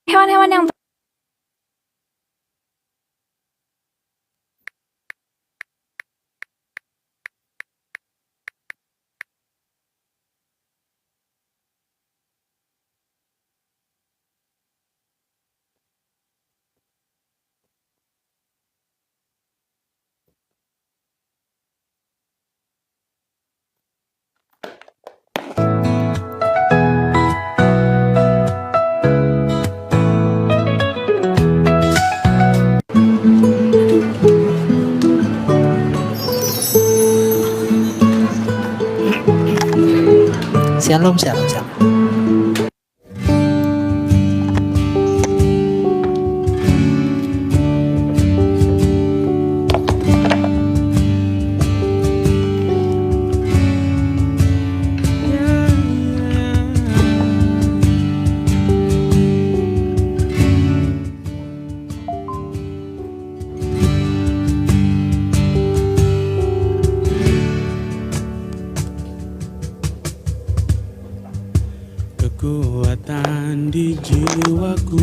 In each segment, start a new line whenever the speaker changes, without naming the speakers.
hewan-hewan yang
Shalom, shalom, shalom.
Kekuatan di jiwaku,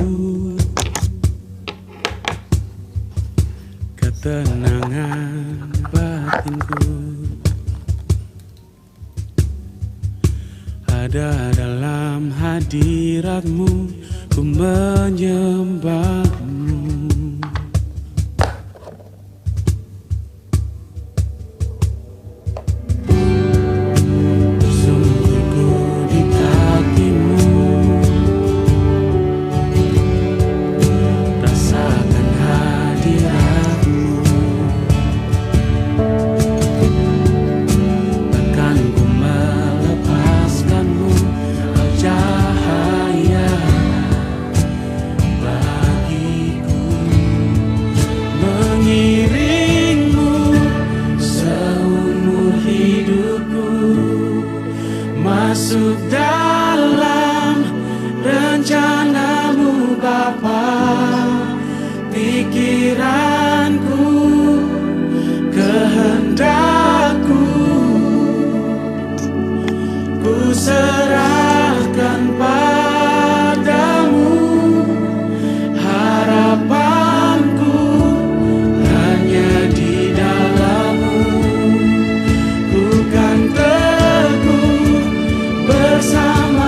ketenangan batinku ada dalam hadiratmu, ku menyembahmu. Masuk dalam rencanamu Bapa, pikiranku, kehendakku, ku serahkan padamu. Harapanku hanya di dalam-Mu, ku kan teguh bersama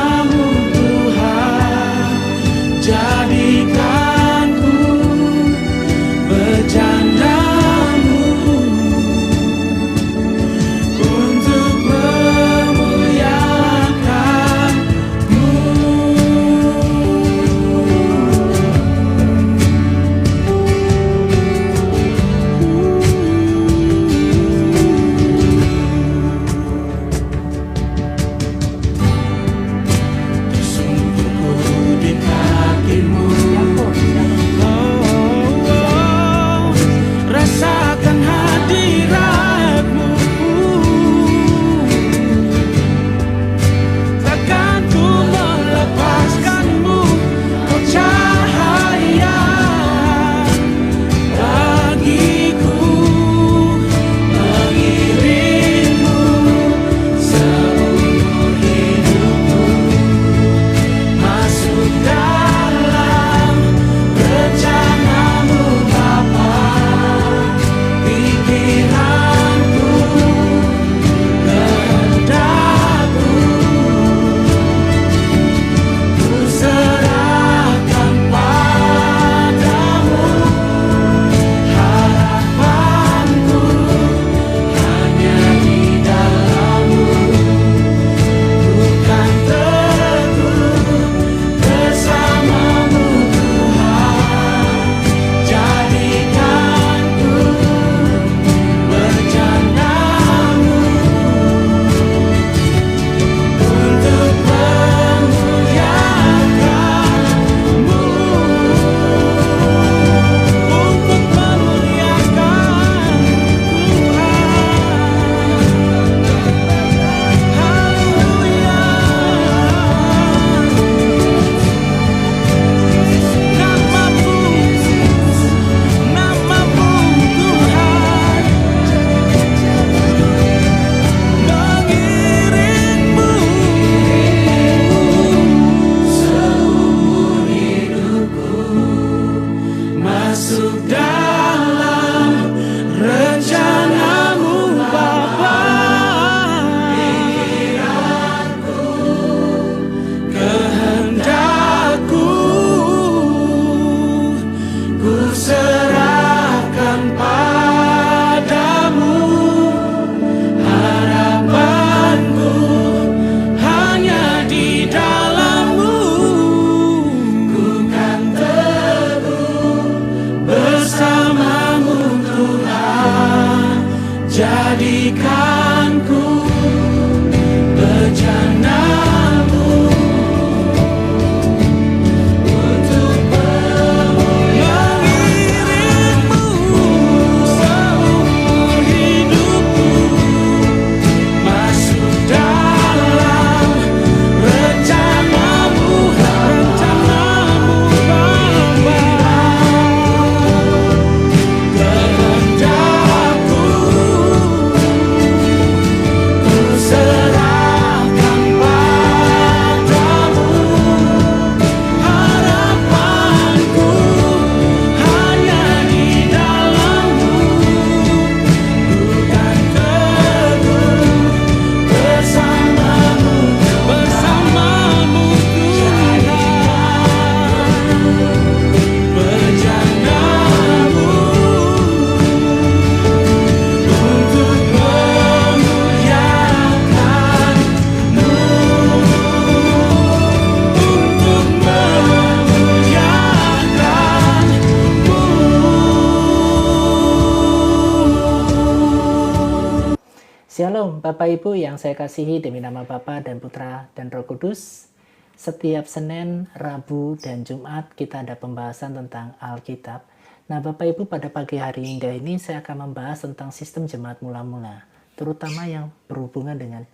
Bapak Ibu yang saya kasihi demi nama Bapa dan Putra dan Roh Kudus, setiap Senin, Rabu, dan Jumat kita ada pembahasan tentang Alkitab. Nah Bapak Ibu, pada pagi hari indah ini saya akan membahas tentang sistem jemaat mula-mula, terutama yang berhubungan dengan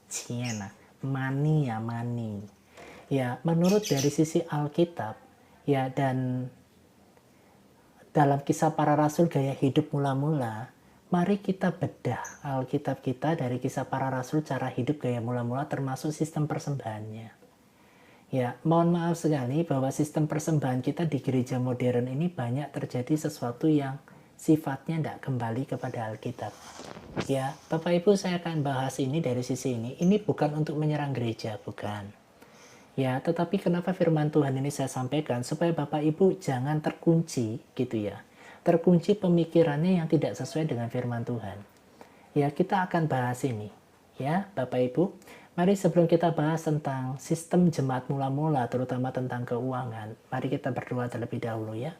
Ciena, mani. Ya, menurut dari sisi Alkitab, ya, dan dalam Kisah Para Rasul gaya hidup mula-mula, mari kita bedah Alkitab kita dari Kisah Para Rasul cara hidup gaya mula-mula termasuk sistem persembahannya. Ya, mohon maaf sekali bahwa sistem persembahan kita di gereja modern ini banyak terjadi sesuatu yang sifatnya tidak kembali kepada Alkitab. Ya, Bapak Ibu, saya akan bahas ini dari sisi ini. Ini bukan untuk menyerang gereja, bukan. Ya, tetapi kenapa firman Tuhan ini saya sampaikan supaya Bapak Ibu jangan terkunci gitu ya. Terkunci pemikirannya yang tidak sesuai dengan firman Tuhan. Ya, kita akan bahas ini. Ya, Bapak Ibu, mari sebelum kita bahas tentang sistem jemaat mula-mula, terutama tentang keuangan, mari kita berdoa terlebih dahulu ya.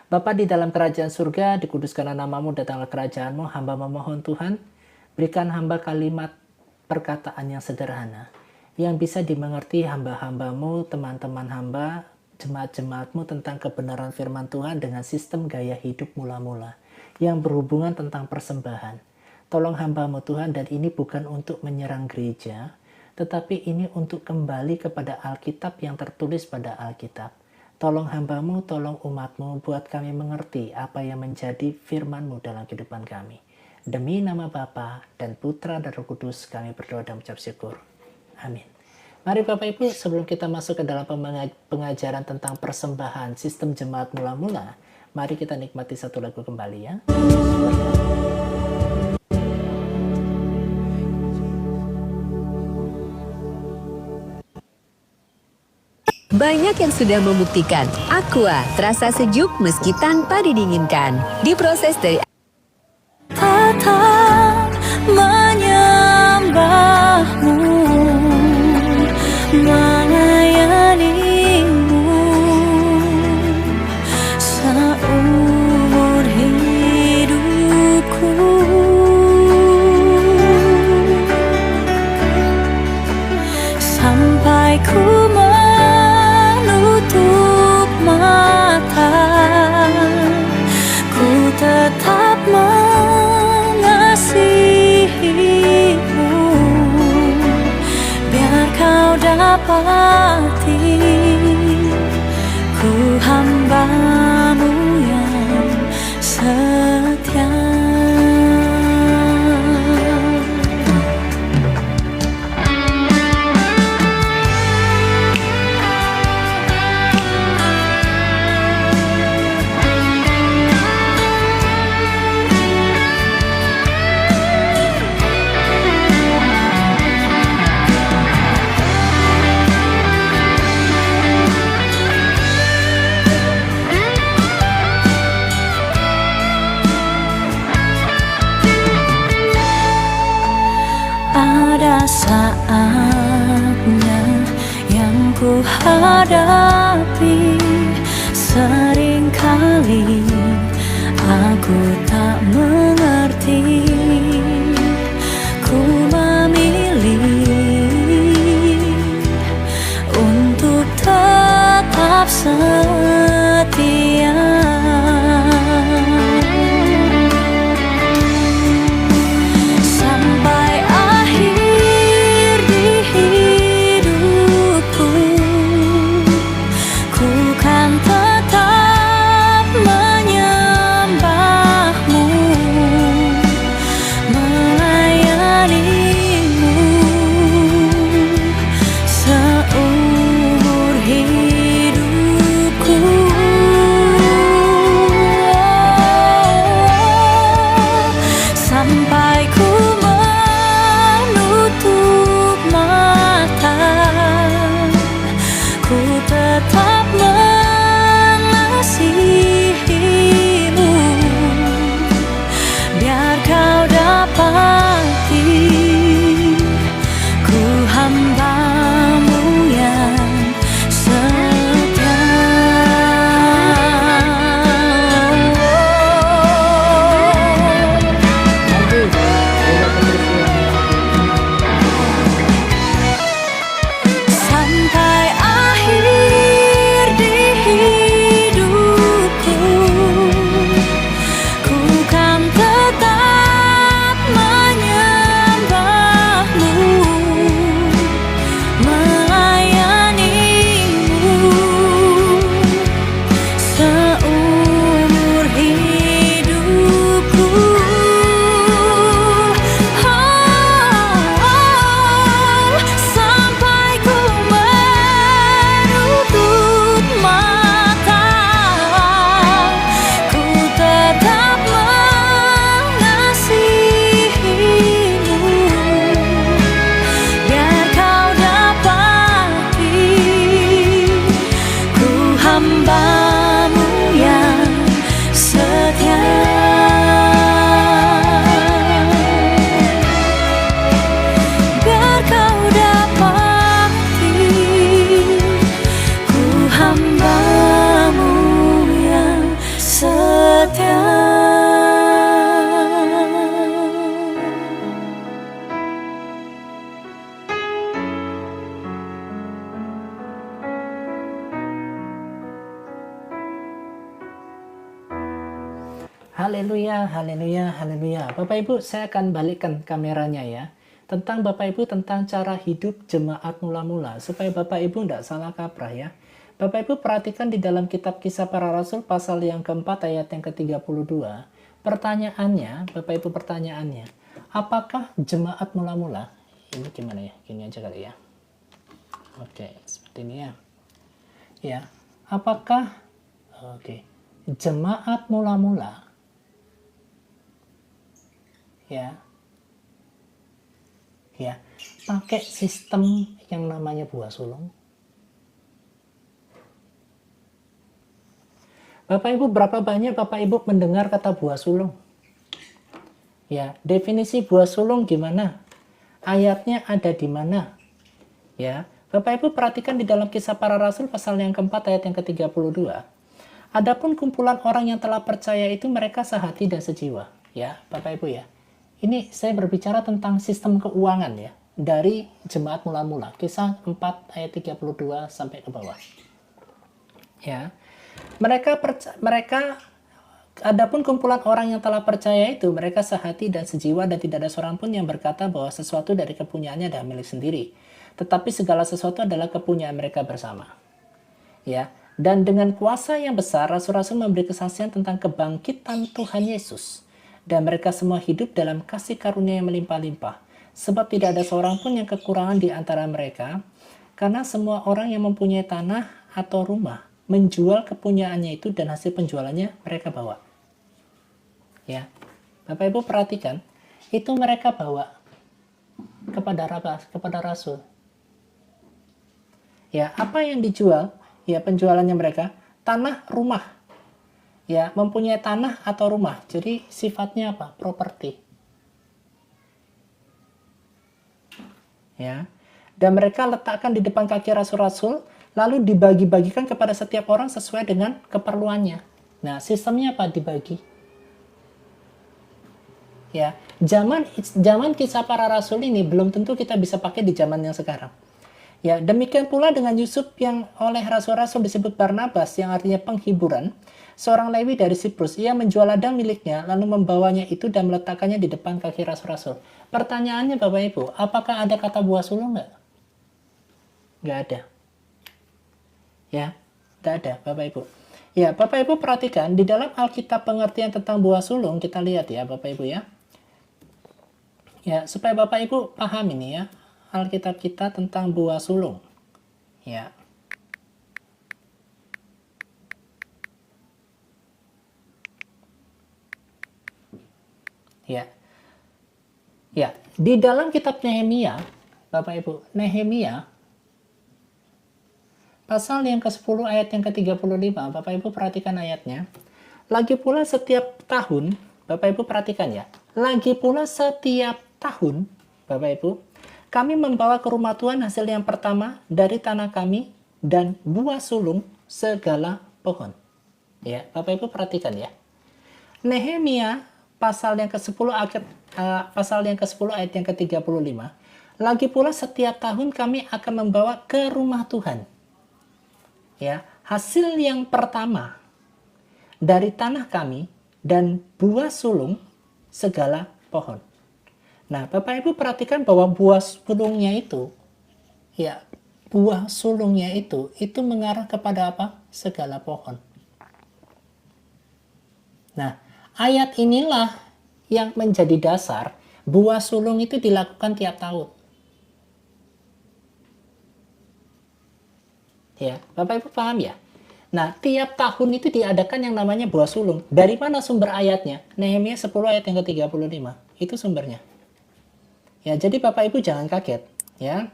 Bapa di dalam kerajaan surga, dikuduskanlah namamu, datanglah kerajaanmu, hamba memohon Tuhan, berikan hamba kalimat perkataan yang sederhana, yang bisa dimengerti hamba-hambamu, teman-teman hamba, jemaat-jemaatmu tentang kebenaran firman Tuhan dengan sistem gaya hidup mula-mula yang berhubungan tentang persembahan. Tolong hambamu Tuhan, dan ini bukan untuk menyerang gereja, tetapi ini untuk kembali kepada Alkitab yang tertulis pada Alkitab. Tolong hambamu, tolong umatmu, buat kami mengerti apa yang menjadi firmanmu dalam kehidupan kami. Demi nama Bapa dan Putra dan Roh Kudus kami berdoa dan mengucap syukur. Amin. Mari Bapak Ibu, sebelum kita masuk ke dalam pengajaran tentang persembahan sistem jemaat mula-mula, mari kita nikmati satu lagu kembali ya.
Banyak yang sudah membuktikan Aqua terasa sejuk meski tanpa didinginkan. Diproses dari
tetap menyembahmu, melayanimu seumur hidupku, sampai ku menutup mata, ku tetap mengasihimu, biar kau dapati ku hambamu yang setia. Ada saatnya yang ku hadapi, seringkali aku tak mengerti, ku memilih untuk tetap setia.
Haleluya, haleluya, haleluya. Bapak Ibu, saya akan balikkan kameranya ya. Tentang Bapak Ibu, tentang cara hidup jemaat mula-mula. Supaya Bapak Ibu tidak salah kaprah ya. Bapak Ibu perhatikan di dalam kitab Kisah Para Rasul pasal yang keempat ayat yang ke-32. Pertanyaannya, Bapak Ibu pertanyaannya. Apakah jemaat mula-mula? Ini gimana ya? Gini aja kali ya. Oke, seperti ini ya. Ya, apakah jemaat mula-mula ya pakai sistem yang namanya buah sulung? Bapak Ibu, berapa banyak Bapak Ibu mendengar kata buah sulung? Ya, definisi buah sulung gimana? Ayatnya ada di mana? Ya, Bapak Ibu perhatikan di dalam Kisah Para Rasul pasal yang keempat ayat yang ke-32. Adapun kumpulan orang yang telah percaya itu mereka sehati dan sejiwa. Ya, Bapak Ibu ya. Ini saya berbicara tentang sistem keuangan ya. Dari jemaat mula-mula. Kisah 4 ayat 32 sampai ke bawah. Ya. Adapun kumpulan orang yang telah percaya itu mereka sehati dan sejiwa dan tidak ada seorang pun yang berkata bahwa sesuatu dari kepunyaannya adalah milik sendiri. Tetapi segala sesuatu adalah kepunyaan mereka bersama. Ya. Dan dengan kuasa yang besar, rasul-rasul memberi kesaksian tentang kebangkitan Tuhan Yesus. Dan mereka semua hidup dalam kasih karunia yang melimpah-limpah. Sebab tidak ada seorang pun yang kekurangan di antara mereka. Karena semua orang yang mempunyai tanah atau rumah menjual kepunyaannya itu dan hasil penjualannya mereka bawa. Ya, Bapak Ibu perhatikan, itu mereka bawa kepada rasul. Ya, apa yang dijual? Ya, penjualannya mereka tanah, rumah. Ya, mempunyai tanah atau rumah. Jadi sifatnya apa? Properti. Ya. Dan mereka letakkan di depan kaki rasul-rasul, lalu dibagi-bagikan kepada setiap orang sesuai dengan keperluannya. Nah, sistemnya apa dibagi? Ya, zaman Kisah Para Rasul ini belum tentu kita bisa pakai di zaman yang sekarang. Ya, demikian pula dengan Yusuf yang oleh rasul-rasul disebut Barnabas yang artinya penghiburan. Seorang Lewi dari Siprus, ia menjual ladang miliknya, lalu membawanya itu dan meletakkannya di depan kaki rasul-rasul. Pertanyaannya Bapak Ibu, apakah ada kata buah sulung nggak? Nggak ada. Ya, nggak ada Bapak Ibu. Ya, Bapak Ibu perhatikan, di dalam Alkitab pengertian tentang buah sulung, kita lihat ya Bapak Ibu ya. Ya, supaya Bapak Ibu paham ini ya, Alkitab kita tentang buah sulung. Ya. Ya. Ya, di dalam kitab Nehemia, Bapak Ibu, Nehemia pasal yang ke-10 ayat yang ke-35, Bapak Ibu perhatikan ayatnya. Lagi pula setiap tahun, Bapak Ibu perhatikan ya. Lagi pula setiap tahun, Bapak Ibu, kami membawa ke rumah Tuhan hasil yang pertama dari tanah kami dan buah sulung segala pohon. Ya, Bapak Ibu perhatikan ya. Nehemia pasal yang ke-10 ayat yang ke-35. Lagi pula setiap tahun kami akan membawa ke rumah Tuhan. Ya, hasil yang pertama dari tanah kami dan buah sulung segala pohon. Nah, Bapak Ibu perhatikan bahwa buah sulungnya itu mengarah kepada apa? Segala pohon. Nah, ayat inilah yang menjadi dasar buah sulung itu dilakukan tiap tahun. Ya, Bapak Ibu paham ya? Nah, tiap tahun itu diadakan yang namanya buah sulung. Dari mana sumber ayatnya? Nehemia 10 ayat yang ke-35. Itu sumbernya. Ya, jadi Bapak Ibu jangan kaget, ya.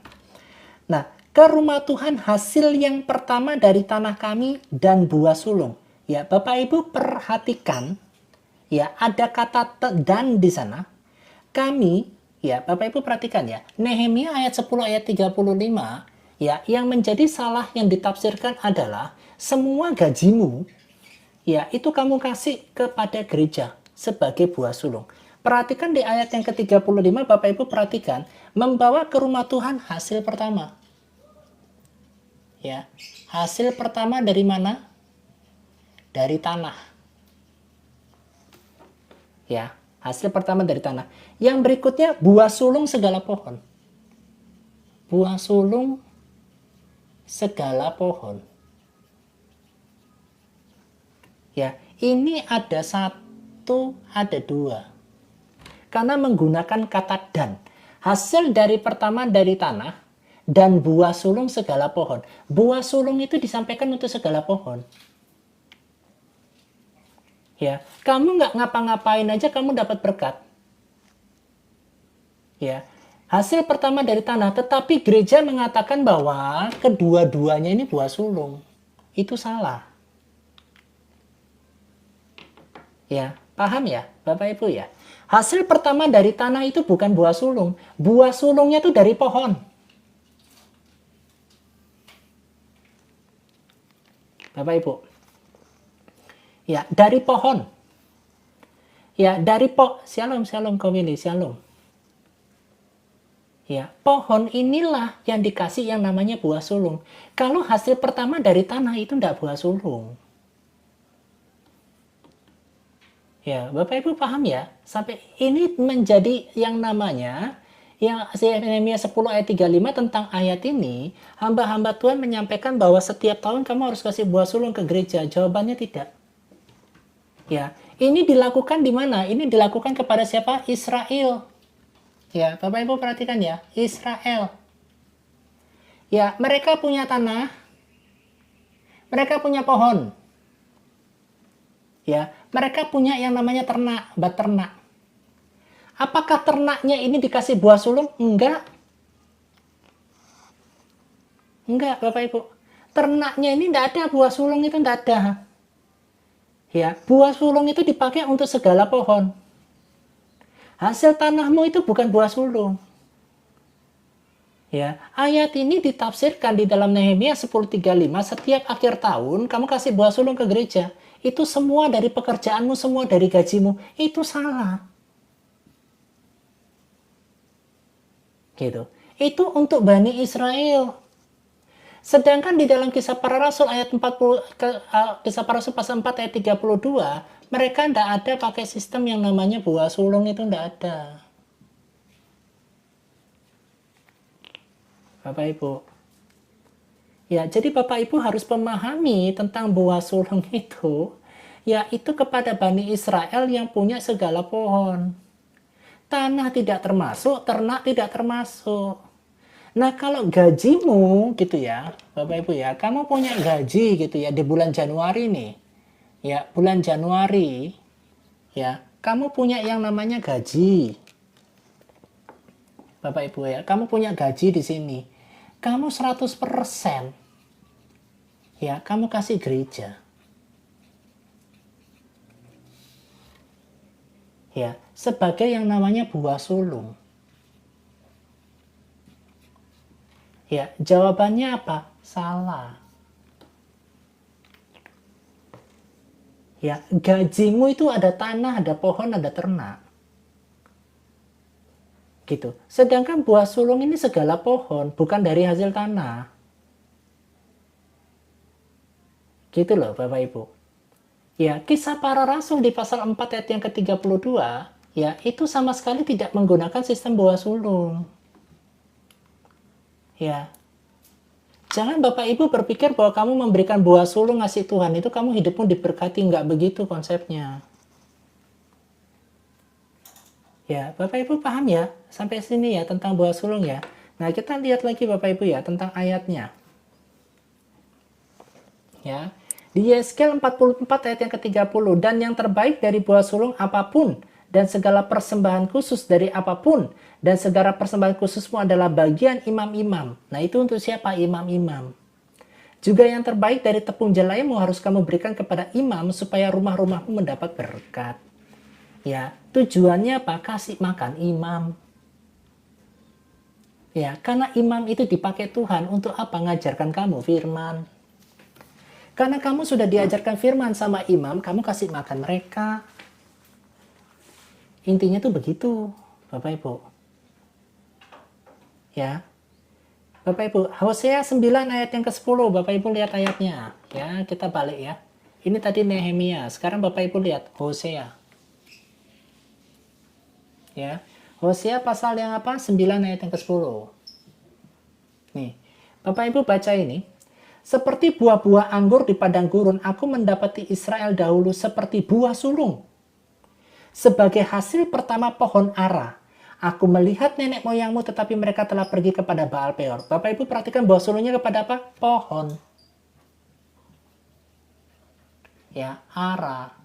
Nah, ke rumah Tuhan hasil yang pertama dari tanah kami dan buah sulung. Ya, Bapak Ibu perhatikan, ya, ada kata dan di sana. Kami, ya, Bapak Ibu perhatikan ya. Nehemia ayat 10 ayat 35, ya, yang menjadi salah yang ditafsirkan adalah semua gajimu, ya, itu kamu kasih kepada gereja sebagai buah sulung. Perhatikan di ayat yang ke-35, Bapak Ibu perhatikan, membawa ke rumah Tuhan hasil pertama. Ya, hasil pertama dari mana? Dari tanah. Ya, hasil pertama dari tanah. Yang berikutnya buah sulung segala pohon. Buah sulung segala pohon. Ya, ini ada satu, ada dua. Karena menggunakan kata dan. Hasil dari pertama dari tanah dan buah sulung segala pohon. Buah sulung itu disampaikan untuk segala pohon. Ya, kamu nggak ngapa-ngapain aja kamu dapat berkat. Ya, hasil pertama dari tanah, tetapi gereja mengatakan bahwa kedua-duanya ini buah sulung. Itu salah. Ya, paham ya, Bapak Ibu ya? Hasil pertama dari tanah itu bukan buah sulung. Buah sulungnya itu dari pohon. Bapak Ibu. Ya, dari pohon. Ya, dari Shalom, shalom komini, shalom. Ya, pohon inilah yang dikasih yang namanya buah sulung. Kalau hasil pertama dari tanah itu enggak buah sulung. Ya, Bapak Ibu paham ya? Sampai ini menjadi yang namanya yang Nehemia 10 ayat 35 tentang ayat ini, hamba-hamba Tuhan menyampaikan bahwa setiap tahun kamu harus kasih buah sulung ke gereja. Jawabannya tidak. Ya, ini dilakukan di mana? Ini dilakukan kepada siapa? Israel. Ya, Bapak Ibu perhatikan ya, Israel. Ya, mereka punya tanah, mereka punya pohon. Ya, mereka punya yang namanya ternak, beternak. Apakah ternaknya ini dikasih buah sulung? Enggak. Enggak, Bapak Ibu. Ternaknya ini enggak ada, buah sulung itu enggak ada. Ya, buah sulung itu dipakai untuk segala pohon. Hasil tanahmu itu bukan buah sulung. Ya, ayat ini ditafsirkan di dalam Nehemia 10:35, setiap akhir tahun kamu kasih buah sulung ke gereja. Itu semua dari pekerjaanmu, semua dari gajimu. Itu salah. Gitu. Itu untuk Bani Israel. Sedangkan di dalam Kisah Para Rasul ayat 40, Kisah Para Rasul pasal 4 ayat 32, mereka tidak ada pakai sistem yang namanya buah sulung, itu tidak ada. Bapak Ibu. Ya, jadi Bapak Ibu harus memahami tentang buah sulung itu, yaitu kepada Bani Israel yang punya segala pohon. Tanah tidak termasuk, ternak tidak termasuk. Nah, kalau gajimu gitu ya, Bapak Ibu ya, kamu punya gaji gitu ya di bulan Januari nih. Ya, bulan Januari ya, kamu punya yang namanya gaji. Bapak Ibu ya, kamu punya gaji di sini. Kamu 100% ya, kamu kasih gereja. Ya, sebagai yang namanya buah sulung. Ya, jawabannya apa? Salah. Ya, gajimu itu ada tanah, ada pohon, ada ternak. Gitu. Sedangkan buah sulung ini segala pohon, bukan dari hasil tanah. Gitu loh, Bapak Ibu. Ya, Kisah Para Rasul di pasal 4 ayat yang ke-32, ya, itu sama sekali tidak menggunakan sistem buah sulung. Ya. Jangan Bapak Ibu berpikir bahwa kamu memberikan buah sulung ngasih Tuhan, itu kamu hidupmu diberkati. Nggak begitu konsepnya. Ya, Bapak Ibu paham ya? Sampai sini ya tentang buah sulung ya. Nah, kita lihat lagi Bapak Ibu ya tentang ayatnya. Ya. Di Yeskel 44 ayat yang ke-30, dan yang terbaik dari buah sulung apapun, dan segala persembahan khusus dari apapun, dan segala persembahan khususmu adalah bagian imam-imam. Nah, itu untuk siapa? Imam-imam. Juga yang terbaik dari tepung jelaimu harus kamu berikan kepada imam supaya rumah-rumahmu mendapat berkat. Ya, tujuannya apa? Kasih makan imam. Ya, karena imam itu dipakai Tuhan untuk apa? Ngajarkan kamu firman. Karena kamu sudah diajarkan firman sama imam, kamu kasih makan mereka. Intinya tuh begitu, Bapak Ibu. Ya. Bapak Ibu, Hosea 9 ayat yang ke-10, Bapak Ibu lihat ayatnya. Ya, kita balik ya. Ini tadi Nehemia, sekarang Bapak Ibu lihat Hosea. Ya. Hosea pasal yang apa? 9 ayat yang ke-10. Nih, Bapak Ibu baca ini. Seperti buah-buah anggur di padang gurun, aku mendapati Israel dahulu seperti buah sulung. Sebagai hasil pertama pohon ara, aku melihat nenek moyangmu tetapi mereka telah pergi kepada Baal Peor. Bapak Ibu perhatikan buah sulungnya kepada apa? Pohon. Ya, ara.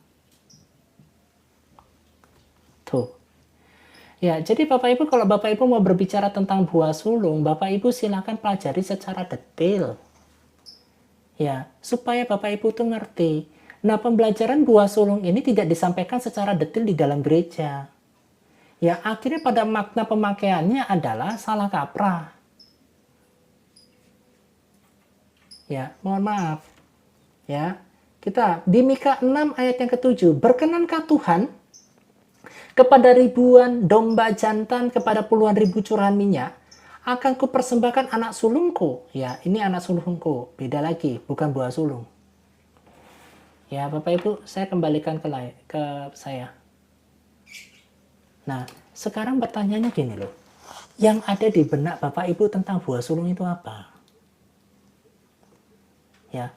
Tuh. Ya, jadi Bapak Ibu kalau Bapak Ibu mau berbicara tentang buah sulung, Bapak Ibu silakan pelajari secara detail. Ya, supaya Bapak Ibu tuh ngerti. Nah, pembelajaran buah sulung ini tidak disampaikan secara detail di dalam gereja. Ya, akhirnya pada makna pemakaiannya adalah salah kaprah. Ya, mohon maaf. Ya, kita di Mika 6 ayat yang ke-7. Berkenankah Tuhan kepada ribuan domba jantan, kepada puluhan ribu curahan minyak, akan kupersembahkan anak sulungku. Ya, ini anak sulungku. Beda lagi, bukan buah sulung. Ya, Bapak Ibu, saya kembalikan ke saya. Nah, sekarang pertanyaannya gini loh. Yang ada di benak Bapak Ibu tentang buah sulung itu apa? Ya,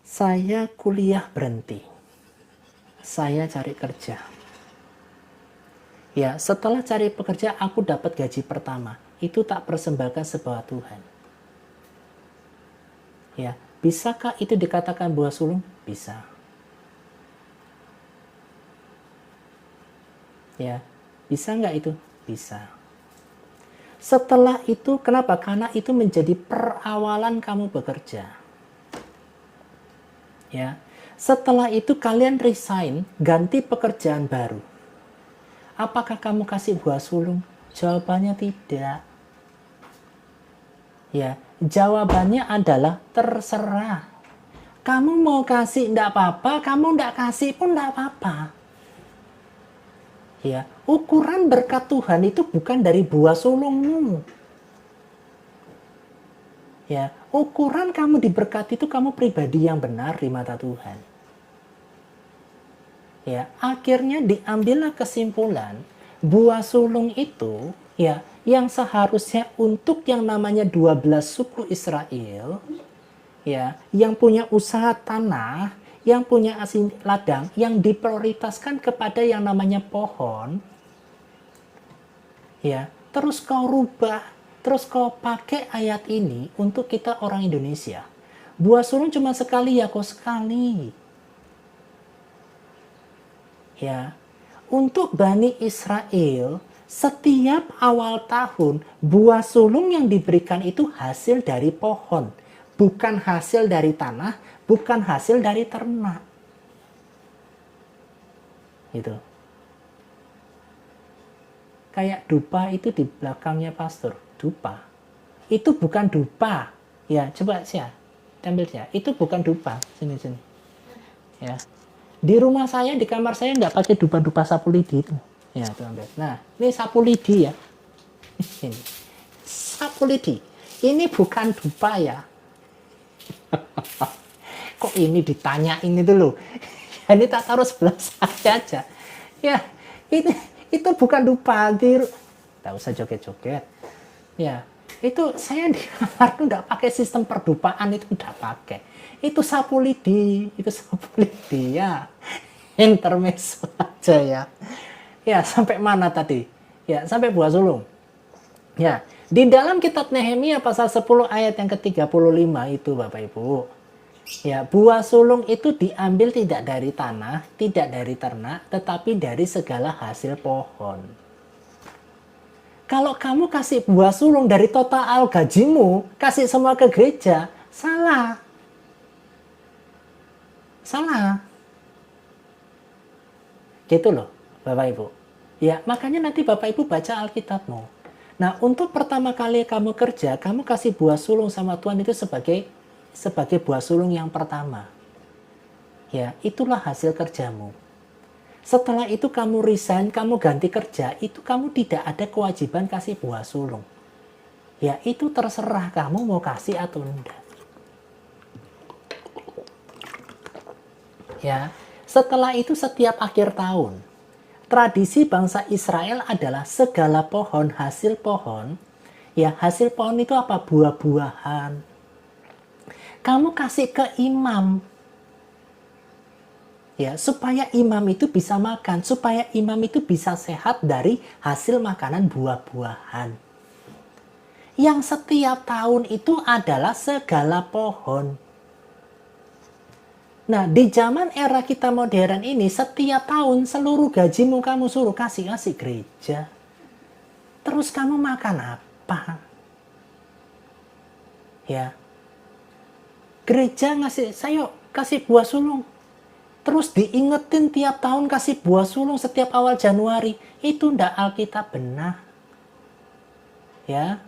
saya kuliah berhenti. Saya cari kerja. Ya, setelah cari pekerja, aku dapat gaji pertama. Itu tak persembahkan sebuah Tuhan. Ya, bisakah itu dikatakan buah sulung? Bisa. Ya, bisa nggak itu? Bisa. Setelah itu, kenapa? Karena itu menjadi perawalan kamu bekerja. Ya, setelah itu kalian resign, ganti pekerjaan baru. Apakah kamu kasih buah sulung? Jawabannya tidak. Ya, jawabannya adalah terserah. Kamu mau kasih enggak apa-apa, kamu enggak kasih pun enggak apa-apa. Ya, ukuran berkat Tuhan itu bukan dari buah sulungmu. Ya, ukuran kamu diberkati itu kamu pribadi yang benar di mata Tuhan. Ya, akhirnya diambillah kesimpulan buah sulung itu ya yang seharusnya untuk yang namanya 12 suku Israel ya, yang punya usaha tanah, yang punya asin ladang, yang diprioritaskan kepada yang namanya pohon. Ya, terus kau rubah, terus kau pakai ayat ini untuk kita orang Indonesia. Buah sulung cuma sekali ya, kok sekali. Ya, untuk Bani Israel, setiap awal tahun, buah sulung yang diberikan itu hasil dari pohon. Bukan hasil dari tanah, bukan hasil dari ternak. Gitu. Kayak dupa itu di belakangnya pastor. Dupa. Itu bukan dupa. Ya, coba sih ya. Ambil ya. Itu bukan dupa. Sini. Ya. Di rumah saya, di kamar saya nggak pakai dupa-dupa sapu lidi itu. Ya, tuh ambil. Nah, ini sapu lidi ya. Ini. Sapu lidi. Ini bukan dupa ya. Kok ini ditanyain itu loh. Ya, ini tak taruh sebelah saya aja. Ya, itu bukan dupa. Tak usah joget-joget. Ya, itu saya di kamar tuh nggak pakai sistem perdupaan, itu nggak pakai. Itu sapu lidi ya. Intermezzo aja ya. Ya, sampai mana tadi? Ya, sampai buah sulung. Ya, di dalam kitab Nehemia pasal 10 ayat yang ke-35 itu Bapak Ibu. Ya, buah sulung itu diambil tidak dari tanah, tidak dari ternak, tetapi dari segala hasil pohon. Kalau kamu kasih buah sulung dari total gajimu, kasih semua ke gereja, salah. Salah. Gitu loh, Bapak Ibu. Ya, makanya nanti Bapak Ibu baca Alkitabmu. Nah, untuk pertama kali kamu kerja, kamu kasih buah sulung sama Tuhan itu sebagai buah sulung yang pertama. Ya, itulah hasil kerjamu. Setelah itu kamu resign, kamu ganti kerja, itu kamu tidak ada kewajiban kasih buah sulung. Ya, itu terserah kamu mau kasih atau enggak. Ya, setelah itu setiap akhir tahun, tradisi bangsa Israel adalah segala pohon, hasil pohon. Ya, hasil pohon itu apa? Buah-buahan. Kamu kasih ke imam. Ya, supaya imam itu bisa makan, supaya imam itu bisa sehat dari hasil makanan buah-buahan. Yang setiap tahun itu adalah segala pohon. Nah, di zaman era kita modern ini, setiap tahun seluruh gajimu kamu suruh kasih gereja. Terus kamu makan apa? Ya, gereja ngasih, saya kasih buah sulung. Terus diingetin tiap tahun kasih buah sulung setiap awal Januari. Itu ndak Alkitab benar. Ya,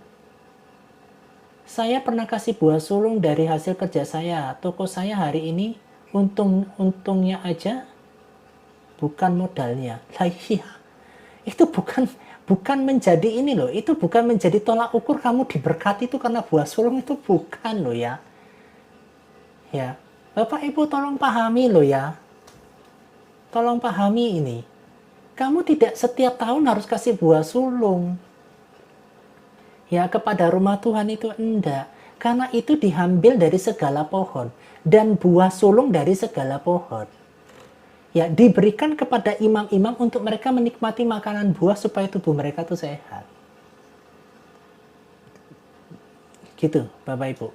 saya pernah kasih buah sulung dari hasil kerja saya. Toko saya hari ini untungnya aja bukan modalnya. Lah iya, itu bukan menjadi ini loh, itu bukan menjadi tolak ukur kamu diberkati itu karena buah sulung, itu bukan loh ya. Ya, Bapak Ibu tolong pahami loh ya. Tolong pahami ini. Kamu tidak setiap tahun harus kasih buah sulung. Ya, kepada rumah Tuhan itu enggak. Karena itu diambil dari segala pohon. Dan buah sulung dari segala pohon. Ya, diberikan kepada imam-imam untuk mereka menikmati makanan buah supaya tubuh mereka itu sehat. Gitu, Bapak Ibu.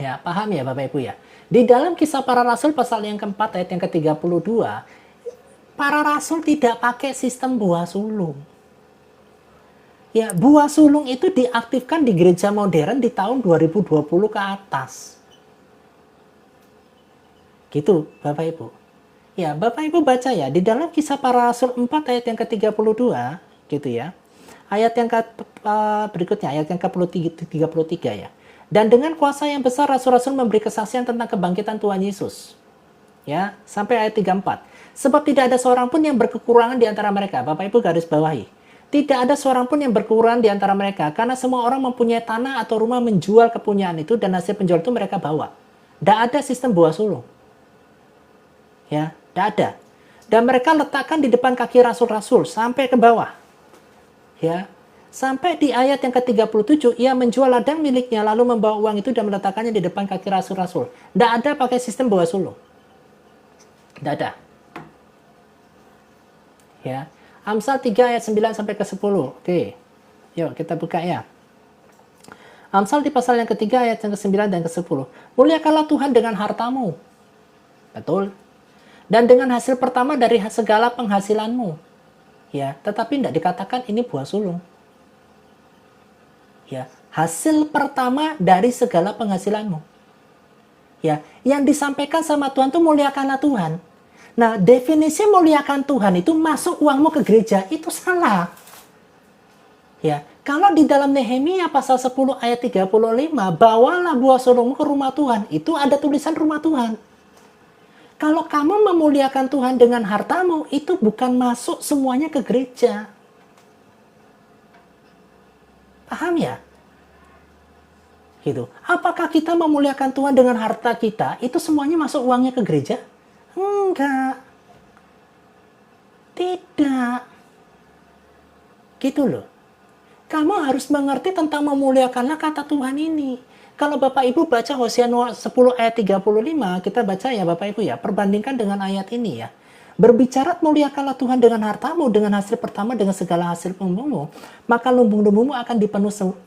Ya, paham ya Bapak Ibu ya? Di dalam Kisah Para Rasul pasal yang keempat ayat yang ke-32, para rasul tidak pakai sistem buah sulung. Ya, buah sulung itu diaktifkan di gereja modern di tahun 2020 ke atas. Gitu, Bapak Ibu. Ya, Bapak Ibu baca ya, di dalam Kisah Para Rasul 4 ayat yang ke-32, gitu ya. Ayat yang berikutnya, ayat yang ke-33 ya. Dan dengan kuasa yang besar, rasul-rasul memberi kesaksian tentang kebangkitan Tuhan Yesus. Ya, sampai ayat 34. Sebab tidak ada seorang pun yang berkekurangan di antara mereka. Bapak Ibu garis bawahi. Tidak ada seorang pun yang berkekurangan di antara mereka. Karena semua orang mempunyai tanah atau rumah menjual kepunyaan itu. Dan hasil penjual itu mereka bawa. Tidak ada sistem buah sulung. Ya, tidak ada. Dan mereka letakkan di depan kaki rasul-rasul. Sampai ke bawah. Ya, sampai di ayat yang ke-37, ia menjual ladang miliknya. Lalu membawa uang itu dan meletakkannya di depan kaki rasul-rasul. Tidak ada pakai sistem buah sulung. Tidak ada. Ya. Amsal 3 ayat 9 sampai ke 10. Oke. Yuk kita buka ya. Amsal di pasal yang ketiga ayat yang ke-9 dan ke-10. Muliakanlah Tuhan dengan hartamu. Betul. Dan dengan hasil pertama dari segala penghasilanmu. Ya, tetapi tidak dikatakan ini buah sulung. Ya, hasil pertama dari segala penghasilanmu. Ya, yang disampaikan sama Tuhan itu muliakanlah Tuhan. Nah, definisi muliakan Tuhan itu masuk uangmu ke gereja, itu salah. Ya, kalau di dalam Nehemia pasal 10 ayat 35, bawalah buah sulungmu ke rumah Tuhan, itu ada tulisan rumah Tuhan. Kalau kamu memuliakan Tuhan dengan hartamu, itu bukan masuk semuanya ke gereja. Paham ya? Gitu. Apakah kita memuliakan Tuhan dengan harta kita, itu semuanya masuk uangnya ke gereja? Enggak. Tidak. Gitu loh. Kamu harus mengerti tentang memuliakanlah kata Tuhan ini. Kalau Bapak Ibu baca Hosea 10 ayat 35, kita baca ya Bapak Ibu ya, perbandingkan dengan ayat ini ya. Berbicara muliakanlah Tuhan dengan hartamu, dengan hasil pertama, dengan segala hasil lumbungmu, maka lumbung-lumbungmu akan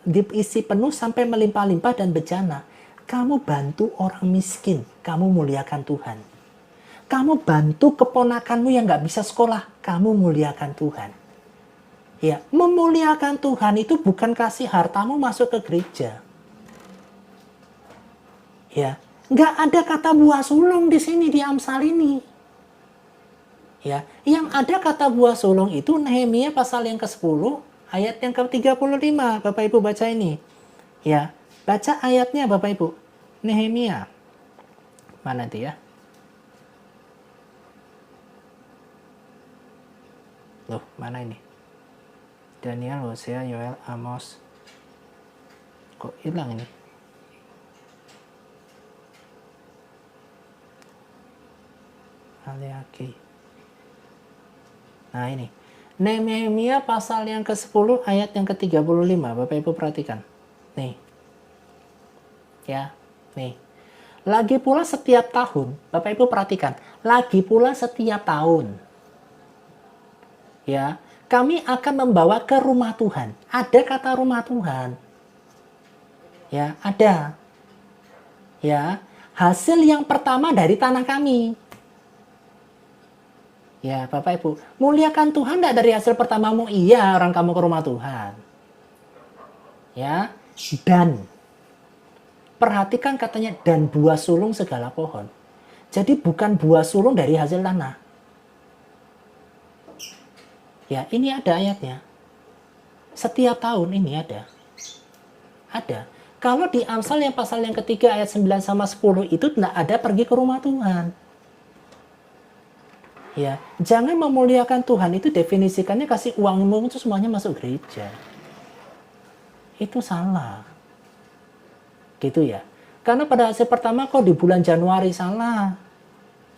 diisi penuh sampai melimpah-limpah dan bejana. Kamu bantu orang miskin, kamu muliakan Tuhan. Kamu bantu keponakanmu yang nggak bisa sekolah, kamu muliakan Tuhan. Ya, memuliakan Tuhan itu bukan kasih hartamu masuk ke gereja. Ya, nggak ada kata buah sulung di sini di Amsal ini. Ya, yang ada kata buah sulung itu Nehemia pasal yang ke-10 ayat yang ke-35. Bapak Ibu baca ini. Ya, baca ayatnya Bapak Ibu. Nehemia. Mana dia? Loh, mana ini? Daniel, Hosea, Yoel, Amos. Kok hilang ini? Maleaki. Nah ini, Nehemia pasal yang ke-10 ayat yang ke-35, Bapak Ibu perhatikan. Nih, ya, nih. Lagi pula setiap tahun, Bapak Ibu perhatikan, lagi pula setiap tahun, ya, kami akan membawa ke rumah Tuhan. Ada kata rumah Tuhan, ya, ada, ya, hasil yang pertama dari tanah kami. Ya, Bapak Ibu, muliakan Tuhan tidak dari hasil pertamamu? Iya, orang kamu ke rumah Tuhan. Ya, dan perhatikan katanya, dan buah sulung segala pohon. Jadi bukan buah sulung dari hasil tanah. Ya, ini ada ayatnya. Setiap tahun ini ada. Ada. Kalau di Amsal yang pasal yang ketiga ayat 9 sama 10 itu tidak ada pergi ke rumah Tuhan. Ya, jangan memuliakan Tuhan itu definisikannya kasih uangmu itu semuanya masuk gereja. Itu salah. Gitu ya. Karena pada hasil pertama kok di bulan Januari salah.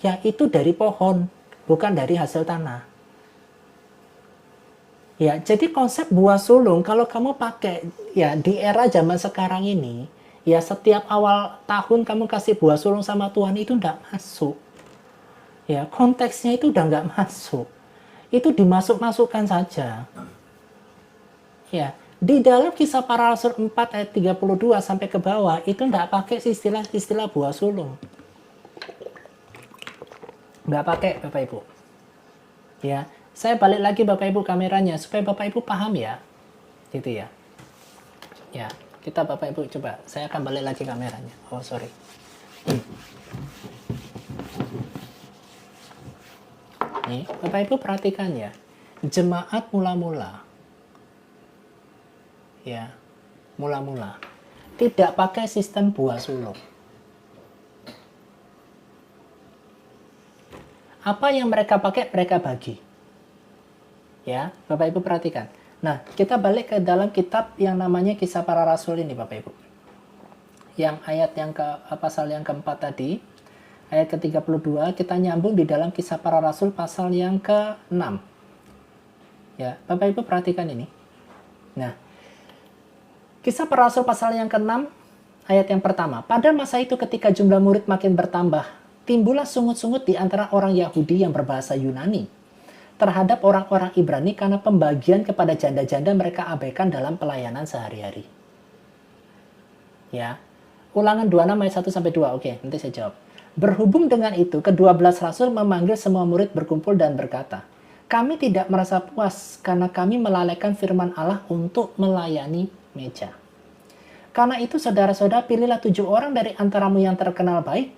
Ya, itu dari pohon, bukan dari hasil tanah. Ya, jadi konsep buah sulung kalau kamu pakai ya di era zaman sekarang ini, ya setiap awal tahun kamu kasih buah sulung sama Tuhan itu enggak masuk. Ya, konteksnya itu udah nggak masuk. Itu dimasuk-masukkan saja. Ya, di dalam Kisah Para Rasul 4 ayat 32 sampai ke bawah itu nggak pakai istilah buah sulung. Nggak pakai, Bapak Ibu. Ya, saya balik lagi Bapak Ibu kameranya supaya Bapak Ibu paham ya. Gitu ya. Ya, kita Bapak Ibu coba. Saya akan balik lagi kameranya. Oh, sorry. Nih, Bapak Ibu perhatikan ya. Jemaat mula-mula. Ya, mula-mula. Tidak pakai sistem buah sulung. Apa yang mereka pakai, mereka bagi. Ya, Bapak Ibu perhatikan. Nah, kita balik ke dalam kitab yang namanya Kisah Para Rasul ini, Bapak Ibu. Yang ayat yang pasal yang keempat tadi, ayat ke-32, kita nyambung di dalam Kisah Para Rasul pasal yang ke-6. Ya, Bapak Ibu perhatikan ini. Nah, Kisah Para Rasul pasal yang ke-6, ayat yang pertama. Pada masa itu ketika jumlah murid makin bertambah, timbullah sungut-sungut di antara orang Yahudi yang berbahasa Yunani terhadap orang-orang Ibrani karena pembagian kepada janda-janda mereka abaikan dalam pelayanan sehari-hari. Ya, Ulangan 26 ayat 1 sampai 2. Oke, nanti saya jawab. Berhubung dengan itu, ke-12 rasul memanggil semua murid berkumpul dan berkata, kami tidak merasa puas karena kami melalaikan firman Allah untuk melayani meja. Karena itu saudara-saudara, pilihlah 7 orang dari antaramu yang terkenal baik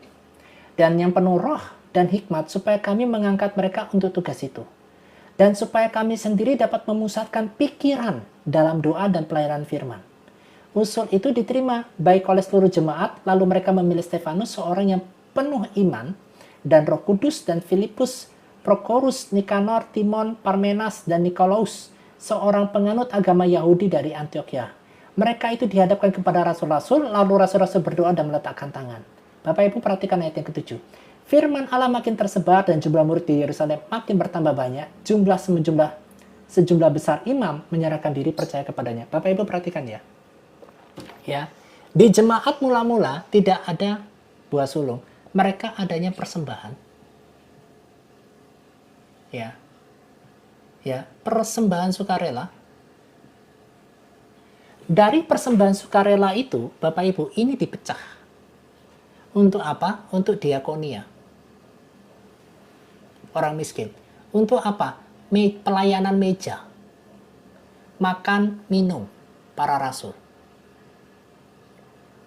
dan yang penuh roh dan hikmat supaya kami mengangkat mereka untuk tugas itu. Dan supaya kami sendiri dapat memusatkan pikiran dalam doa dan pelayanan firman. Usul itu diterima baik oleh seluruh jemaat, lalu mereka memilih Stefanus, seorang yang penuh iman, dan Roh Kudus, dan Filipus, Prokorus, Nikanor, Timon, Parmenas, dan Nikolaus, seorang penganut agama Yahudi dari Antioquia. Mereka itu dihadapkan kepada rasul-rasul, lalu rasul-rasul berdoa dan meletakkan tangan. Bapak Ibu perhatikan ayat yang ke-7. Firman Allah makin tersebar dan jumlah murid di Yerusalem makin bertambah banyak. Sejumlah besar imam menyerahkan diri percaya kepadanya. Bapak Ibu perhatikan ya. Ya, di jemaat mula-mula tidak ada buah sulung. Mereka adanya persembahan. Ya. Ya, persembahan sukarela. Dari persembahan sukarela itu, Bapak Ibu, ini dipecah. Untuk apa? Untuk diakonia. Orang miskin. Untuk apa? Pelayanan meja. Makan, minum. Para rasul.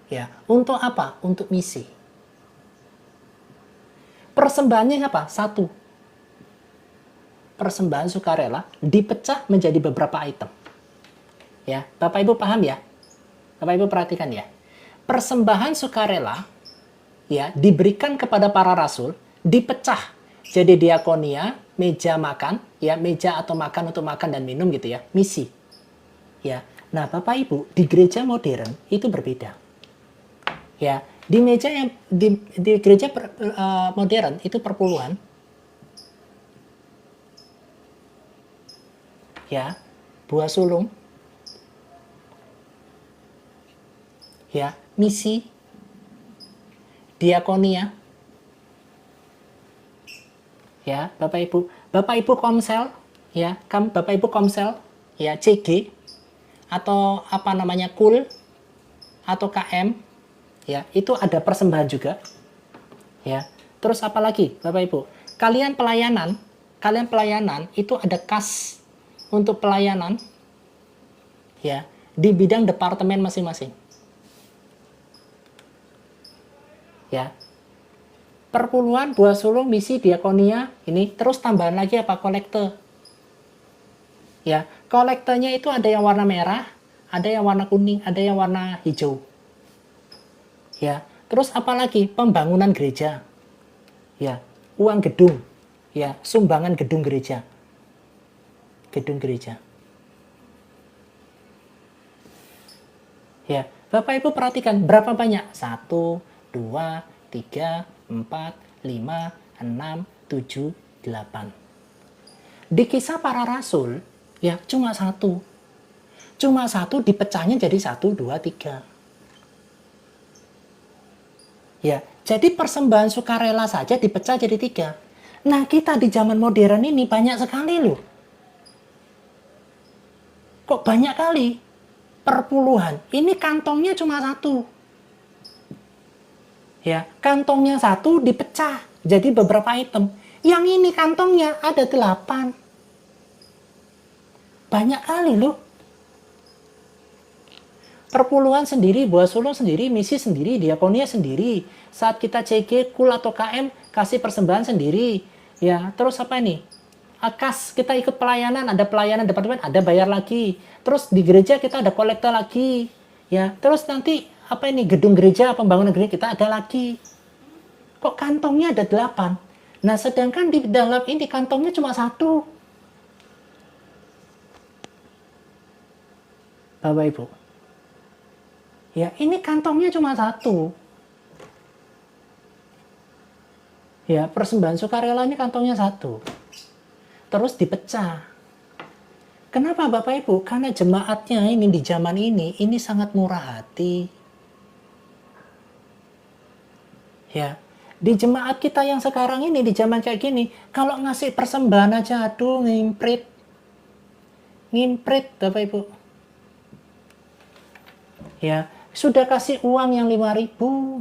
Ya, untuk apa? Untuk misi. Persembahannya apa? 1. Persembahan sukarela dipecah menjadi beberapa item. Ya, Bapak Ibu paham ya? Bapak Ibu perhatikan ya. Persembahan sukarela ya diberikan kepada para rasul, dipecah jadi diakonia, meja makan, ya meja atau makan untuk makan dan minum gitu ya, misi. Ya. Nah, Bapak Ibu, di gereja modern itu berbeda. Ya, di meja yang di gereja modern itu perpuluhan. ya, buah sulung, ya, misi, diakonia, ya, Bapak Ibu Komsel, ya, Bapak Ibu Komsel, ya, CG, atau apa namanya, KUL, atau KM, ya, itu ada persembahan juga, ya. Terus apa lagi, Bapak Ibu? Kalian pelayanan itu ada kas untuk pelayanan, ya, di bidang departemen masing-masing, ya. Perpuluhan, buah sulung, misi, diakonia, ini terus tambahan lagi apa? Kolekte. Ya, kolektenya itu ada yang warna merah, ada yang warna kuning, ada yang warna hijau. Ya, terus apa lagi? Pembangunan gereja. Ya, uang gedung. Ya, sumbangan gedung gereja. Gedung gereja. Ya, Bapak Ibu perhatikan berapa banyak? 1, 2, 3, 4, 5, 6, 7, 8. Di Kisah Para Rasul, ya cuma 1. Cuma 1 dipecahnya jadi 1, 2, 3. Ya, jadi persembahan sukarela saja dipecah jadi 3. Nah, kita di zaman modern ini banyak sekali loh. Kok banyak kali? Perpuluhan. Ini kantongnya cuma 1. Ya, kantongnya 1 dipecah jadi beberapa item. Yang ini kantongnya ada 8. Banyak kali loh. Perpuluhan sendiri, buah sulung sendiri, misi sendiri, diakonia sendiri. Saat kita CG, KUL atau KM kasih persembahan sendiri. Ya, terus apa ini? Kas, kita ikut pelayanan, ada pelayanan departemen, ada bayar lagi. Terus di gereja kita ada kolekte lagi. Ya, terus nanti apa ini, gedung gereja, pembangunan gereja kita ada lagi. Kok kantongnya ada 8? Nah, sedangkan di dalam ini kantongnya cuma 1. Bapak Ibu. Ya, ini kantongnya cuma 1. Ya, persembahan sukarela ini kantongnya 1. Terus dipecah. Kenapa Bapak Ibu? Karena jemaatnya ini di zaman ini sangat murah hati. Ya, di jemaat kita yang sekarang ini, di zaman kayak gini, kalau ngasih persembahan aja, aduh, ngimprit, Bapak Ibu. Ya, sudah kasih uang yang 5.000,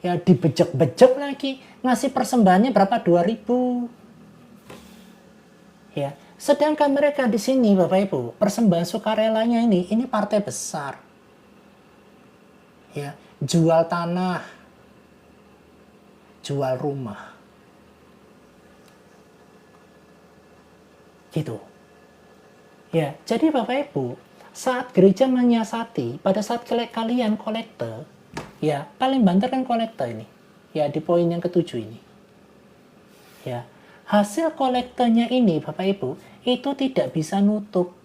ya dibejek-bejek lagi, ngasih persembahannya berapa? 2.000. Ya, sedangkan mereka di sini, Bapak Ibu, persembahan sukarelanya ini partai besar. Ya, jual tanah, jual rumah. Gitu. Ya, jadi Bapak Ibu, saat gereja menyiasati, pada saat kalian kolekte, ya paling banter kan kolekte ini. Ya, di poin yang ke-7 ini. Ya, hasil kolektenya ini Bapak Ibu, itu tidak bisa nutup.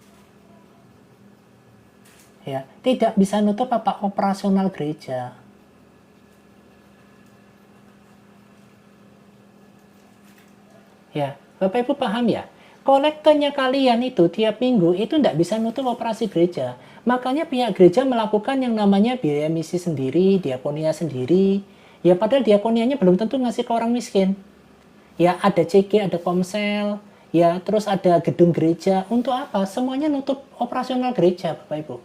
Ya, tidak bisa nutup apa operasional gereja. Ya, Bapak Ibu paham ya? Kolektenya kalian itu tiap minggu itu tidak bisa nutup operasi gereja. Makanya pihak gereja melakukan yang namanya biaya misi sendiri, diakonia sendiri. Ya, padahal diakonianya belum tentu ngasih ke orang miskin. Ya, ada CG, ada komsel, ya, terus ada gedung gereja. Untuk apa? Semuanya nutup operasional gereja, Bapak Ibu.